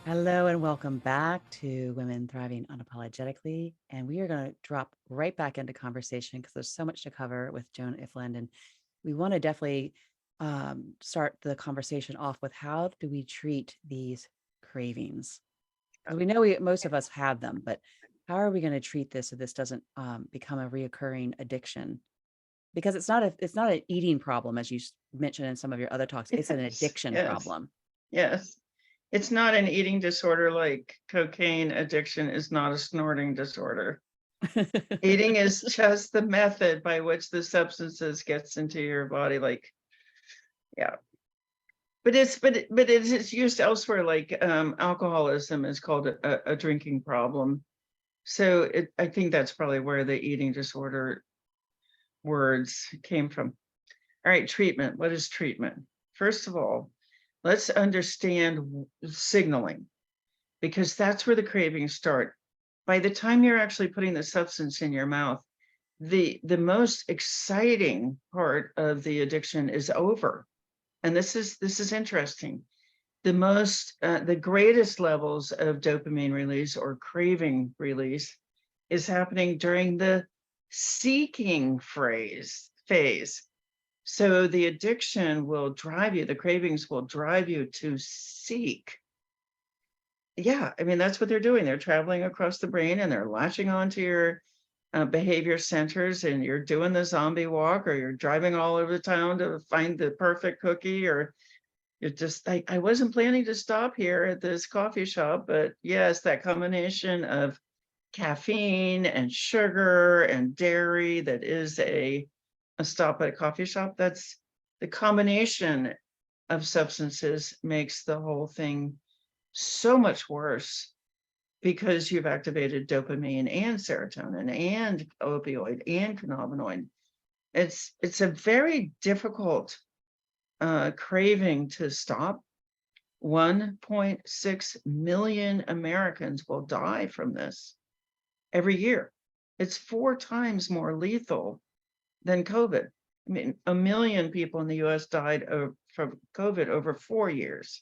Hello and welcome back to Women Thriving Unapologetically. And we are going to drop right back into conversation because there's so much to cover with Joan Ifland. And we want to definitely start the conversation off with how do we treat these cravings? Because we know most of us have them, but how are we going to treat this so this doesn't become a reoccurring addiction? Because it's not an eating problem, as you mentioned in some of your other talks. It's an addiction problem. Yes. It's not an eating disorder like cocaine addiction is not a snorting disorder. Eating is just the method by which the substances gets into your body. Like, yeah. But it's used elsewhere, like alcoholism is called a drinking problem. So I think that's probably where the eating disorder words came from. All right, treatment. What is treatment? First of all, let's understand signaling, because that's where the cravings start. By the time you're actually putting the substance in your mouth, the most exciting part of the addiction is over. And this is interesting. The greatest levels of dopamine release or craving release is happening during the seeking phase. So the addiction will drive you, the cravings will drive you to seek. Yeah, I mean, that's what they're doing. They're traveling across the brain and they're latching onto your behavior centers, and you're doing the zombie walk, or you're driving all over the town to find the perfect cookie, or you're just, I wasn't planning to stop here at this coffee shop, but yes, that combination of caffeine and sugar and dairy that is a stop at a coffee shop, that's the combination of substances makes the whole thing so much worse, because you've activated dopamine and serotonin and opioid and cannabinoid. It's a very difficult craving to stop. 1.6 million Americans will die from this every year. It's 4 times more lethal than COVID. I mean, 1 million people in the US died from COVID over 4 years.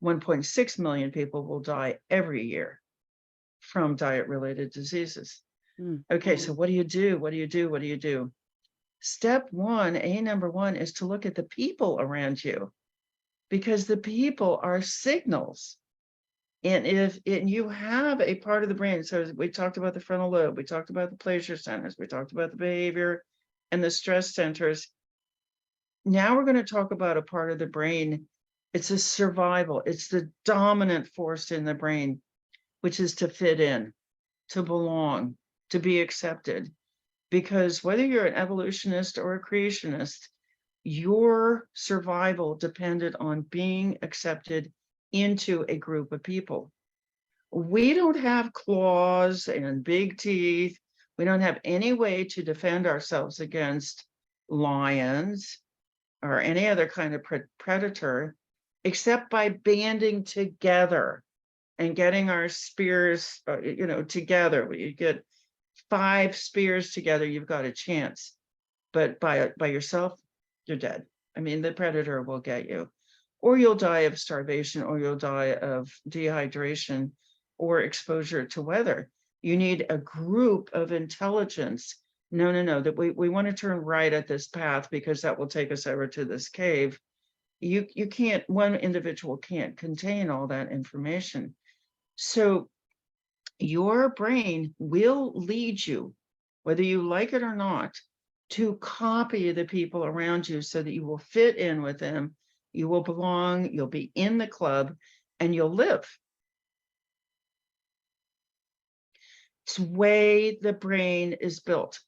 1.6 million people will die every year from diet-related diseases. Okay, so what do you do? What do you do? What do you do? Step one, number one, is to look at the people around you, because the people are signals. And if you have a part of the brain, so we talked about the frontal lobe, we talked about the pleasure centers, we talked about the behavior and the stress centers. Now we're going to talk about a part of the brain. It's a survival. It's the dominant force in the brain, which is to fit in, to belong, to be accepted. Because whether you're an evolutionist or a creationist, your survival depended on being accepted into a group of people. We don't have claws and big teeth. We don't have any way to defend ourselves against lions or any other kind of predator, except by banding together and getting our spears, together. You get 5 spears together, you've got a chance. But by yourself, you're dead. I mean, the predator will get you, or you'll die of starvation, or you'll die of dehydration or exposure to weather. You need a group of intelligence. No, that we want to turn right at this path because that will take us over to this cave. You can't, one individual can't contain all that information. So your brain will lead you, whether you like it or not, to copy the people around you so that you will fit in with them, you will belong, you'll be in the club, and you'll live. It's the way the brain is built.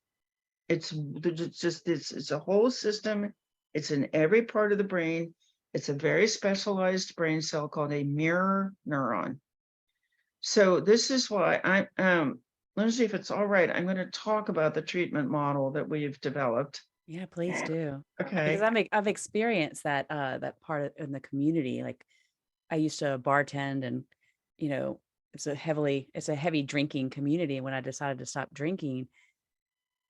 It's a whole system. It's in every part of the brain. It's a very specialized brain cell called a mirror neuron. So this is why Lynsie, if it's all right, I'm going to talk about the treatment model that we've developed. Yeah, please do. Okay. Because I've experienced that part in the community. Like, I used to bartend, and it's a heavy drinking community. And when I decided to stop drinking,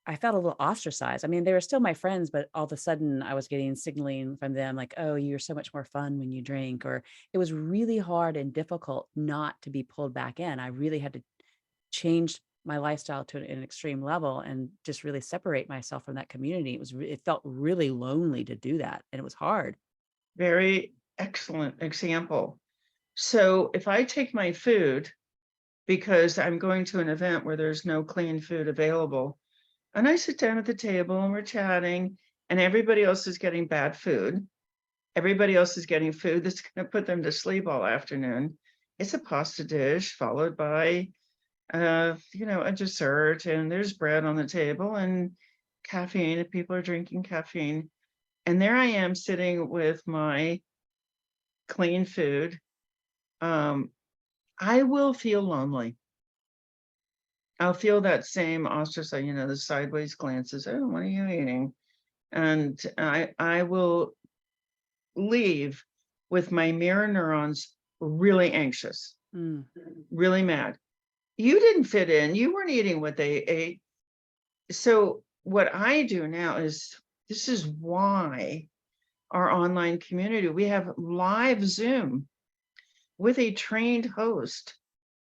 I felt a little ostracized. I mean, they were still my friends, but all of a sudden I was getting signaling from them like, oh, you're so much more fun when you drink, or it was really hard and difficult not to be pulled back in. I really had to change my lifestyle to an extreme level and just really separate myself from that community. It felt really lonely to do that. And it was hard. Very excellent example. So if I take my food because I'm going to an event where there's no clean food available, and I sit down at the table and we're chatting, and everybody else is getting bad food. Everybody else is getting food that's going to put them to sleep all afternoon. It's a pasta dish followed by, a dessert, and there's bread on the table and caffeine. If people are drinking caffeine, and there I am sitting with my clean food. I will feel lonely. I'll feel that same ostracism, the sideways glances. Oh, what are you eating? And I will leave with my mirror neurons really anxious, Mm. really mad. You didn't fit in. You weren't eating what they ate. So what I do now is, this is why our online community, we have live Zoom with a trained host,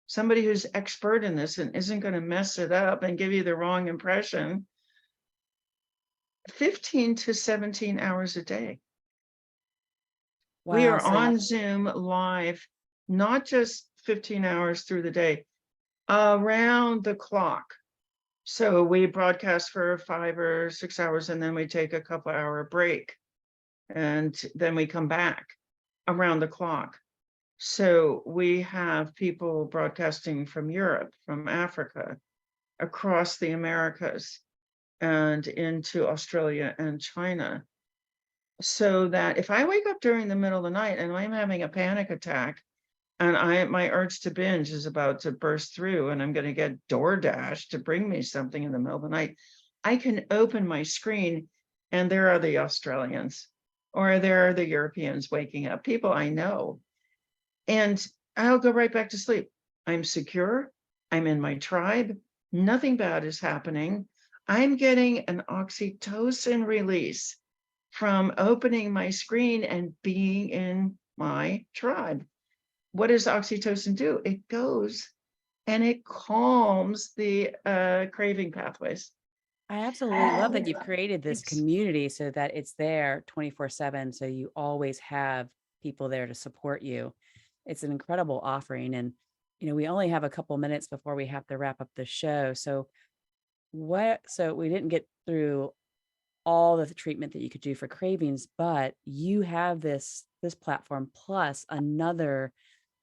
somebody who's expert in this and isn't going to mess it up and give you the wrong impression, 15 to 17 hours a day. We Wow. are on Zoom live, not just 15 hours through the day, around the clock. So we broadcast for 5 or 6 hours, and then we take a couple hour break, and then we come back around the clock. So we have people broadcasting from Europe, from Africa, across the Americas, and into Australia and China. So that if I wake up during the middle of the night and I'm having a panic attack, and my urge to binge is about to burst through, and I'm going to get DoorDash to bring me something in the middle of the night, I can open my screen and there are the Australians, or there are the Europeans waking up, people I know. And I'll go right back to sleep. I'm secure. I'm in my tribe. Nothing bad is happening. I'm getting an oxytocin release from opening my screen and being in my tribe. What does oxytocin do? It goes and it calms the craving pathways. I absolutely love that you've created this It's community so that it's there 24/7. So you always have people there to support you. It's an incredible offering. And, we only have a couple minutes before we have to wrap up the show. So so we didn't get through all the treatment that you could do for cravings, but you have this platform plus another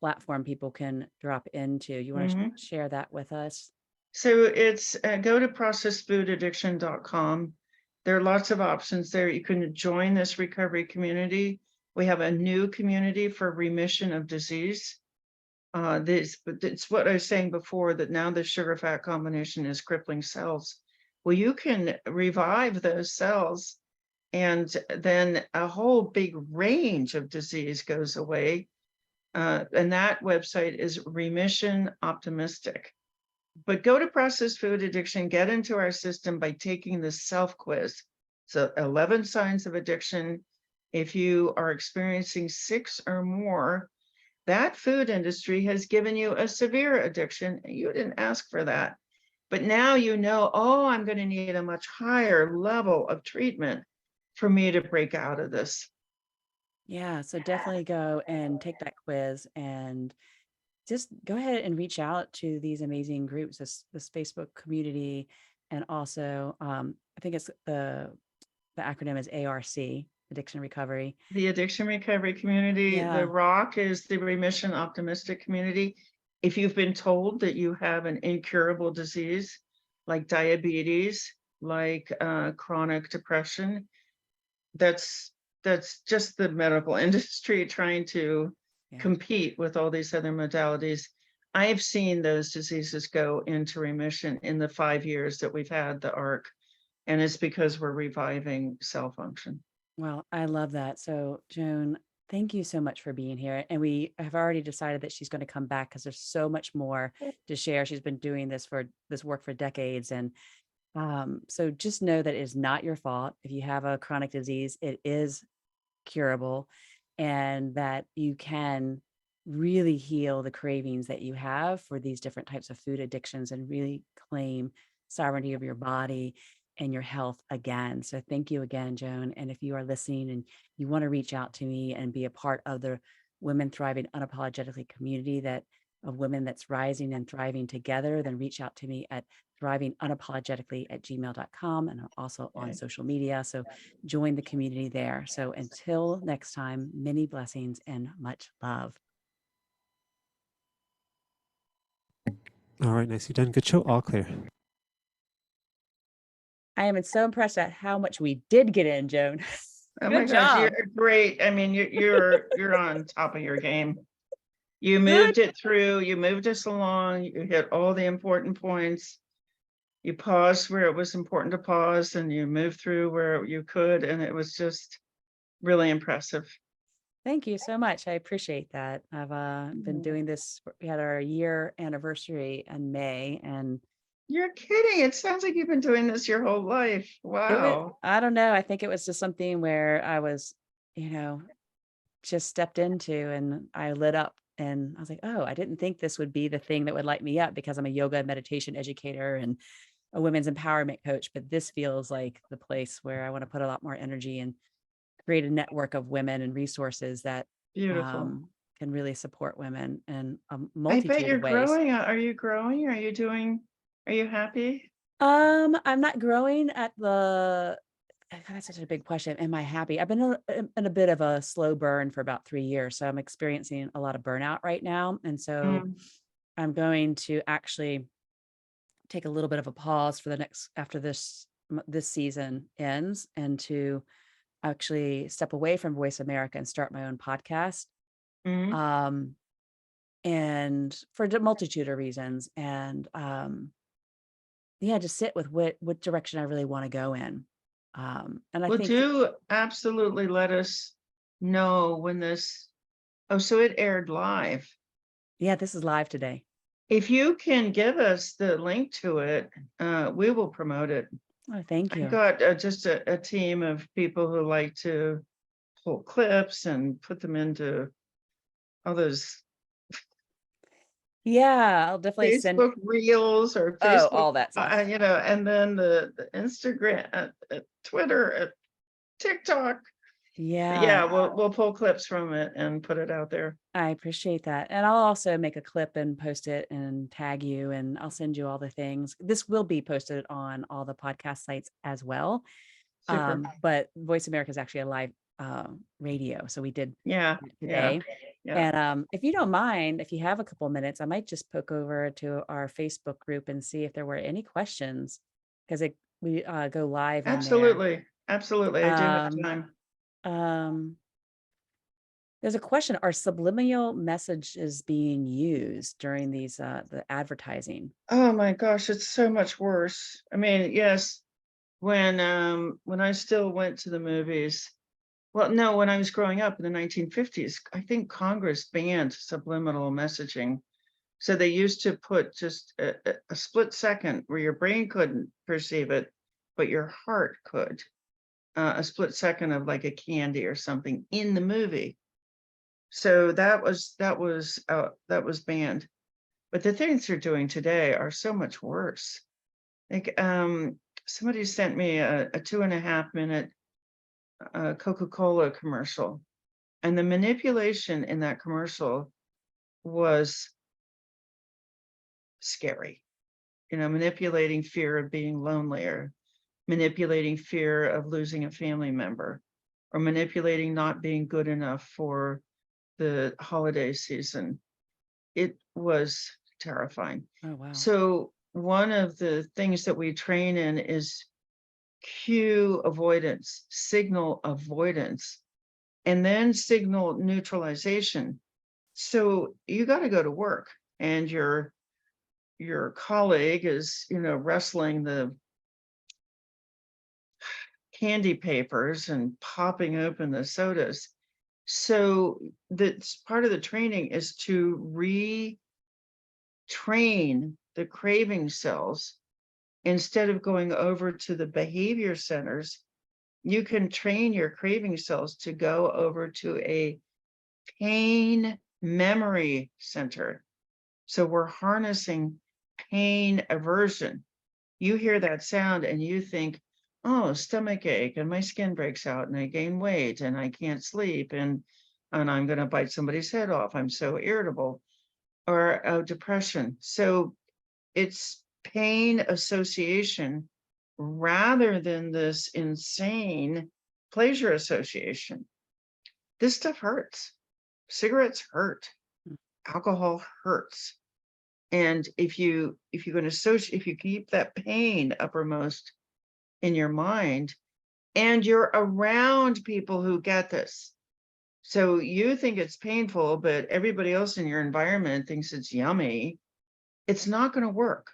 platform people can drop into. You want to Mhm. share that with us? So it's go to processedfoodaddiction.com. There are lots of options there. You can join this recovery community. We have a new community for remission of disease. It's what I was saying before, that now the sugar fat combination is crippling cells. Well, you can revive those cells, and then a whole big range of disease goes away. And that website is Remission Optimistic. But go to Processed Food Addiction, get into our system by taking the self quiz. So 11 signs of addiction. If you are experiencing 6 or more, that food industry has given you a severe addiction. You didn't ask for that. But now you know, oh, I'm going to need a much higher level of treatment for me to break out of this. Yeah, so definitely go and take that quiz and just go ahead and reach out to these amazing groups, this Facebook community, and also I think it's the acronym is ARC, Addiction Recovery. The addiction recovery community, Yeah. the ROC is the remission optimistic community. If you've been told that you have an incurable disease like diabetes, like chronic depression, that's just the medical industry trying to compete with all these other modalities. I've seen those diseases go into remission in the 5 years that we've had the ARC, and it's because we're reviving cell function. Well, I love that. So, Joan, thank you so much for being here. And we have already decided that she's going to come back because there's so much more to share. She's been doing this work for decades, and So just know that it is not your fault. If you have a chronic disease, it is curable, and that you can really heal the cravings that you have for these different types of food addictions and really claim sovereignty of your body and your health again. So thank you again, Joan. And if you are listening and you want to reach out to me and be a part of the Women Thriving Unapologetically community that of women that's rising and thriving together, then reach out to me at thrivingunapologetically@gmail.com. And I'm also on Okay. social media. So join the community there. So until next time, many blessings and much love. All right, nicely done. Good show. All clear. I am so impressed at how much we did get in, Joan. Oh my Good gosh, you're job. great. I mean, you're on top of your game. You moved it through, you moved us along, you hit all the important points. You paused where it was important to pause, and you moved through where you could, and it was just really impressive. Thank you so much. I appreciate that. I've been doing this. We had our year anniversary in May, and You're kidding. It sounds like you've been doing this your whole life. it was, Wow. I don't know. I think it was just something where I was, just stepped into, and I lit up, and I was like, oh, I didn't think this would be the thing that would light me up, because I'm a yoga and meditation educator and a women's empowerment coach. But this feels like the place where I want to put a lot more energy and create a network of women and resources that Beautiful. can really support women in a I bet multitude you're of ways. growing. Are you growing? Are you happy? I'm not growing at the. That's such a big question. Am I happy? I've been in a bit of a slow burn for about 3 years, so I'm experiencing a lot of burnout right now, and so Mm, I'm going to actually take a little bit of a pause for the next after this season ends, and to actually step away from Voice America and start my own podcast. mm. Um, and for a multitude of reasons. And yeah, just sit with what direction I really want to go in. And I Well, think, do absolutely let us know when this. Oh, so it aired live. yeah, this is live today. If you can give us the link to it, we will promote it. Oh, thank I've you. got just a team of people who like to pull clips and put them into all those Yeah, I'll definitely send. Facebook Reels or Oh, Facebook, all that stuff. and then the Instagram, Twitter, TikTok. Yeah, Yeah, we'll pull clips from it and put it out there. I appreciate that. And I'll also make a clip and post it and tag you, and I'll send you all the things. This will be posted on all the podcast sites as well. Super. But Voice America is actually a live radio. So we did Yeah, it yeah, today. yeah. And if you don't mind, if you have a couple minutes, I might just poke over to our Facebook group and see if there were any questions, because we go live in there. Absolutely, absolutely. I do have Um, time. um, there's a question: are subliminal messages being used during these the advertising? Oh my gosh, it's so much worse. I mean, yes, when I still went to the movies, well, no, when I was growing up in the 1950s, I think Congress banned subliminal messaging. So they used to put just a split second where your brain couldn't perceive it, but your heart could. A split second of like a candy or something in the movie. So that was banned. But the things they're doing today are so much worse. Like somebody sent me a 2.5 minute Coca-Cola commercial, and the manipulation in that commercial was scary. Manipulating fear of being lonely, or manipulating fear of losing a family member, or manipulating not being good enough for the holiday season. It was terrifying. Oh, wow. So one of the things that we train in is cue avoidance, signal avoidance, and then signal neutralization. So you got to go to work, and your colleague is, wrestling the candy papers and popping open the sodas. So that's part of the training, is to retrain the craving cells instead of going over to the behavior centers, you can train your craving cells to go over to a pain memory center. So we're harnessing pain aversion. You hear that sound and you think, oh, stomach ache, and my skin breaks out, and I gain weight, and I can't sleep, and I'm going to bite somebody's head off. I'm so irritable. Or depression. So it's pain association rather than this insane pleasure association. This stuff hurts. Cigarettes hurt. Alcohol hurts. And if you keep that pain uppermost in your mind, and you're around people who get this, so you think it's painful, but everybody else in your environment thinks it's yummy, it's not going to work,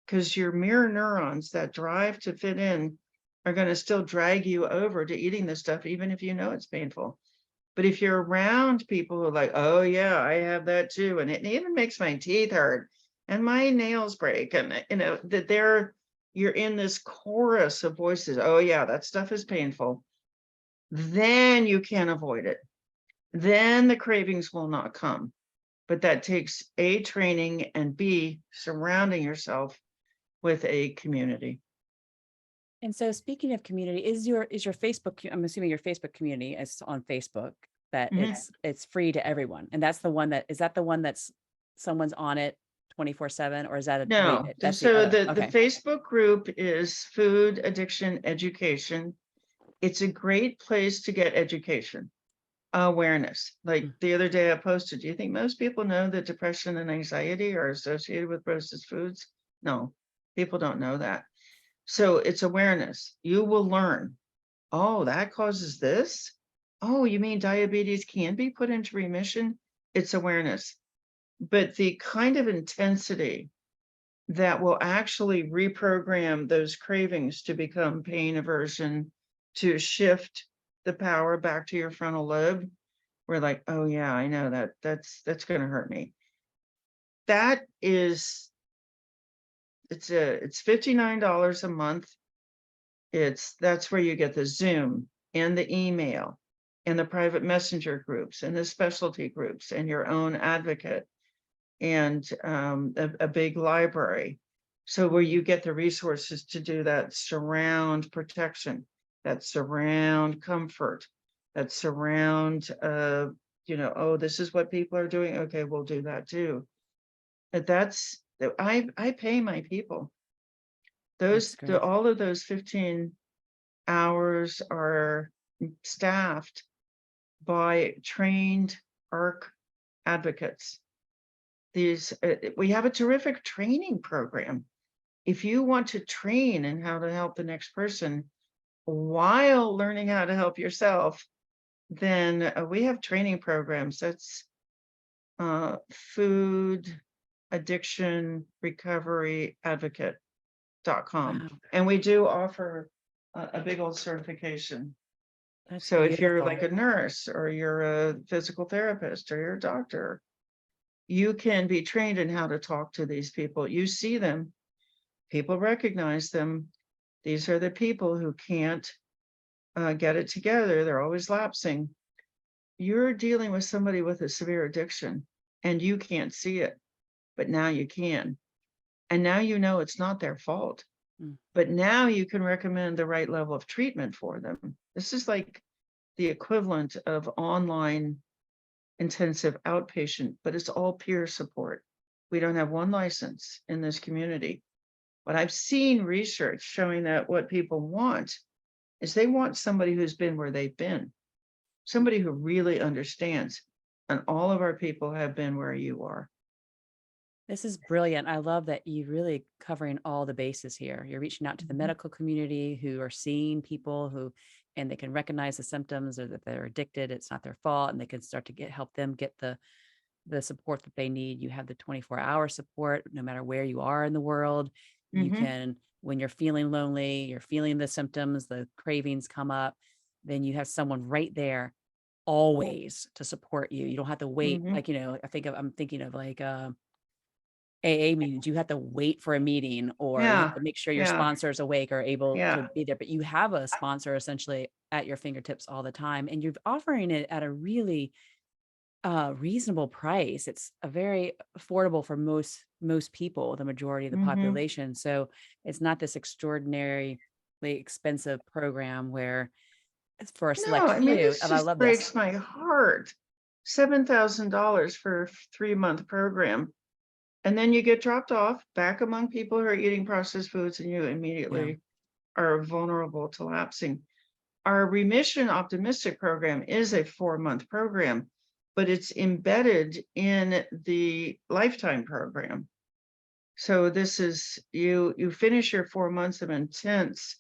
because your mirror neurons that drive to fit in are going to still drag you over to eating this stuff, even if you know it's painful. But if you're around people who are like, oh yeah, I have that too, and it even makes my teeth hurt and my nails break, and that you're in this chorus of voices, oh yeah, that stuff is painful, then you can't avoid it. Then the cravings will not come. But that takes A, training, and B, surrounding yourself with a community. And so speaking of community, is your Facebook, I'm assuming your Facebook community is on Facebook, that it's free to everyone. And that's the one is that the one that's someone's on it 24/7, or is that No, that's so the the Facebook group is Food Addiction Education. It's a great place to get education, awareness. Like the other day I posted, do you think most people know that depression and anxiety are associated with processed foods? No, people don't know that. So it's awareness. You will learn, oh, that causes this? Oh, you mean diabetes can be put into remission? It's awareness. But the kind of intensity that will actually reprogram those cravings to become pain aversion, to shift the power back to your frontal lobe, we're like, oh yeah, I know that's going to hurt me. That is, it's $59 a month. That's where you get the Zoom and the email and the private messenger groups and the specialty groups and your own advocate and a big library. So where you get the resources to do that surround protection, that surround comfort, that surround, oh, this is what people are doing. Okay, we'll do that too. But I pay my people. All of those 15 hours are staffed by trained ARC advocates. We have a terrific training program. If you want to train in how to help the next person while learning how to help yourself, then we have training programs. That's Food Addiction Recovery Advocate.com. Wow. And we do offer a big old certification. That's so beautiful. If you're like a nurse or you're a physical therapist or you're a doctor, you can be trained in how to talk to these people. You see them, people recognize them. These are the people who can't get it together. They're always lapsing. You're dealing with somebody with a severe addiction and you can't see it, but now you can. And now you know it's not their fault, but now you can recommend the right level of treatment for them. This is like the equivalent of online intensive outpatient, but it's all peer support. We don't have one license in this community. But I've seen research showing that what people want is they want somebody who's been where they've been, somebody who really understands. And all of our people have been where you are. This is brilliant. I love that you really covering all the bases here. You're reaching out to the medical community who are seeing people and they can recognize the symptoms or that they're addicted. It's not their fault. And they can start to help them get the support that they need. You have the 24-hour support, no matter where you are in the world. You can, when you're feeling lonely, you're feeling the symptoms, the cravings come up, then you have someone right there always to support you. You don't have to wait. Like, I'm thinking of like, AA meetings, you have to wait for a meeting, or you have Yeah, to make sure your yeah, sponsors awake or able to yeah. be there, but you have a sponsor essentially at your fingertips all the time, and you're offering it at a really reasonable price. It's a very affordable for most people, the majority of the Mhm. population. So it's not this extraordinarily expensive program where it's for a No, select I mean, few. this And I just love this. breaks my heart. $7,000 for a 3-month program. And then you get dropped off back among people who are eating processed foods, and you Yeah. immediately are vulnerable to lapsing. Our remission optimistic program is a 4-month program, but it's embedded in the lifetime program. So this is you finish your 4 months of intense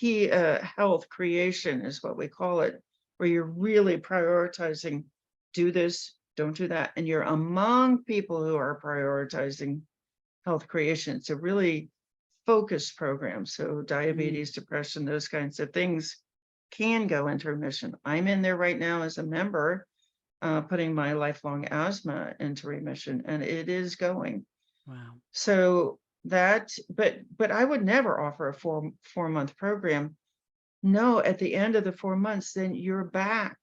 health creation is what we call it, where you're really prioritizing, do this, don't do that, and you're among people who are prioritizing health creation. It's a really focused program. So Mm, diabetes, depression, those kinds of things can go into remission. I'm in there right now as a member, putting my lifelong asthma into remission, and it is going. wow. So that, but I would never offer a four-month program. No, at the end of the 4 months, then you're back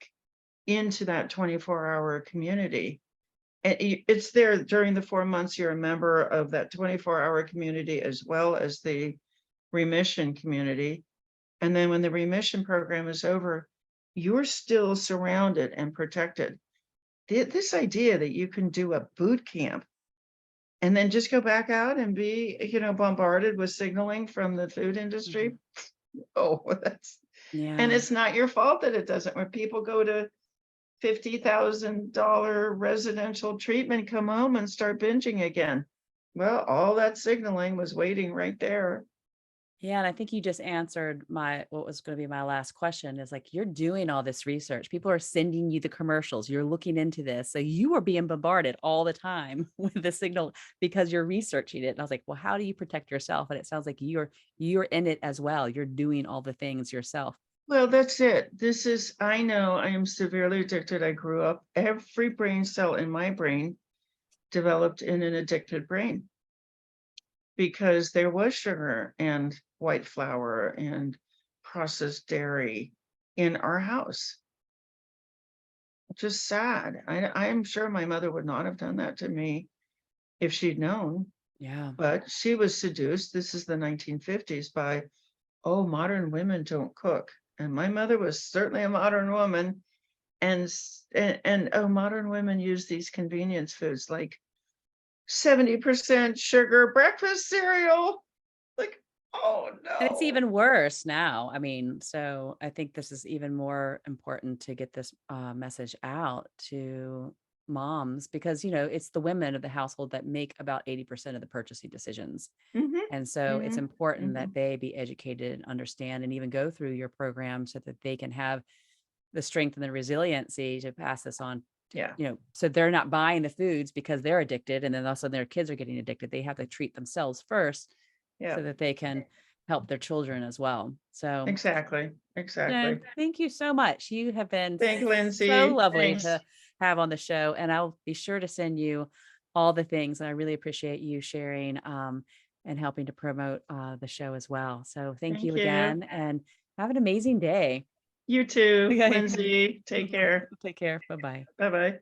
into that 24-hour community. And it's there during the 4 months, you're a member of that 24-hour community as well as the remission community. And then when the remission program is over, you're still surrounded and protected. This idea that you can do a boot camp and then just go back out and be, bombarded with signaling from the food Mhm. industry. Oh, that's, and Yeah. it's not your fault that it doesn't. When people go to $50,000 residential treatment, come home and start binging again. Well, all that signaling was waiting right there. Yeah, and I think you just answered what was going to be my last question is like you're doing all this research. People are sending you the commercials. You're looking into this. So you are being bombarded all the time with the signal because you're researching it. And I was like, well, how do you protect yourself? And it sounds like you're in it as well. You're doing all the things yourself. Well, that's it. I know I am severely addicted. I grew up, every brain cell in my brain developed in an addicted brain because there was sugar and white flour and processed dairy in our house. Just sad. I'm sure my mother would not have done that to me if she'd known, Yeah. but she was seduced. This is the 1950s by, oh, modern women don't cook. And my mother was certainly a modern woman. And oh, modern women use these convenience foods like 70% sugar breakfast cereal. Like, oh And it's no. even worse now. I mean, so I think this is even more important to get this message out to moms because, it's the women of the household that make about 80% of the purchasing decisions. Hmm. And so it's Hmm. important Hmm. that they be educated and understand and even go through your program so that they can have the strength and the resiliency to pass this on to, Yeah. so they're not buying the foods because they're addicted and then also their kids are getting addicted. They have to treat themselves first Yeah. so that they can help their children as well. So, Exactly. Jen, Exactly. thank you so much. You have been Thank you, so Lynsie. lovely Thanks. to have on the show, and I'll be sure to send you all the things. And I really appreciate you sharing and helping to promote the show as well. So, thank you Thank you. again, and have an amazing day. You too, Okay. Lynsie. Take care. Take care. Bye bye. Bye bye.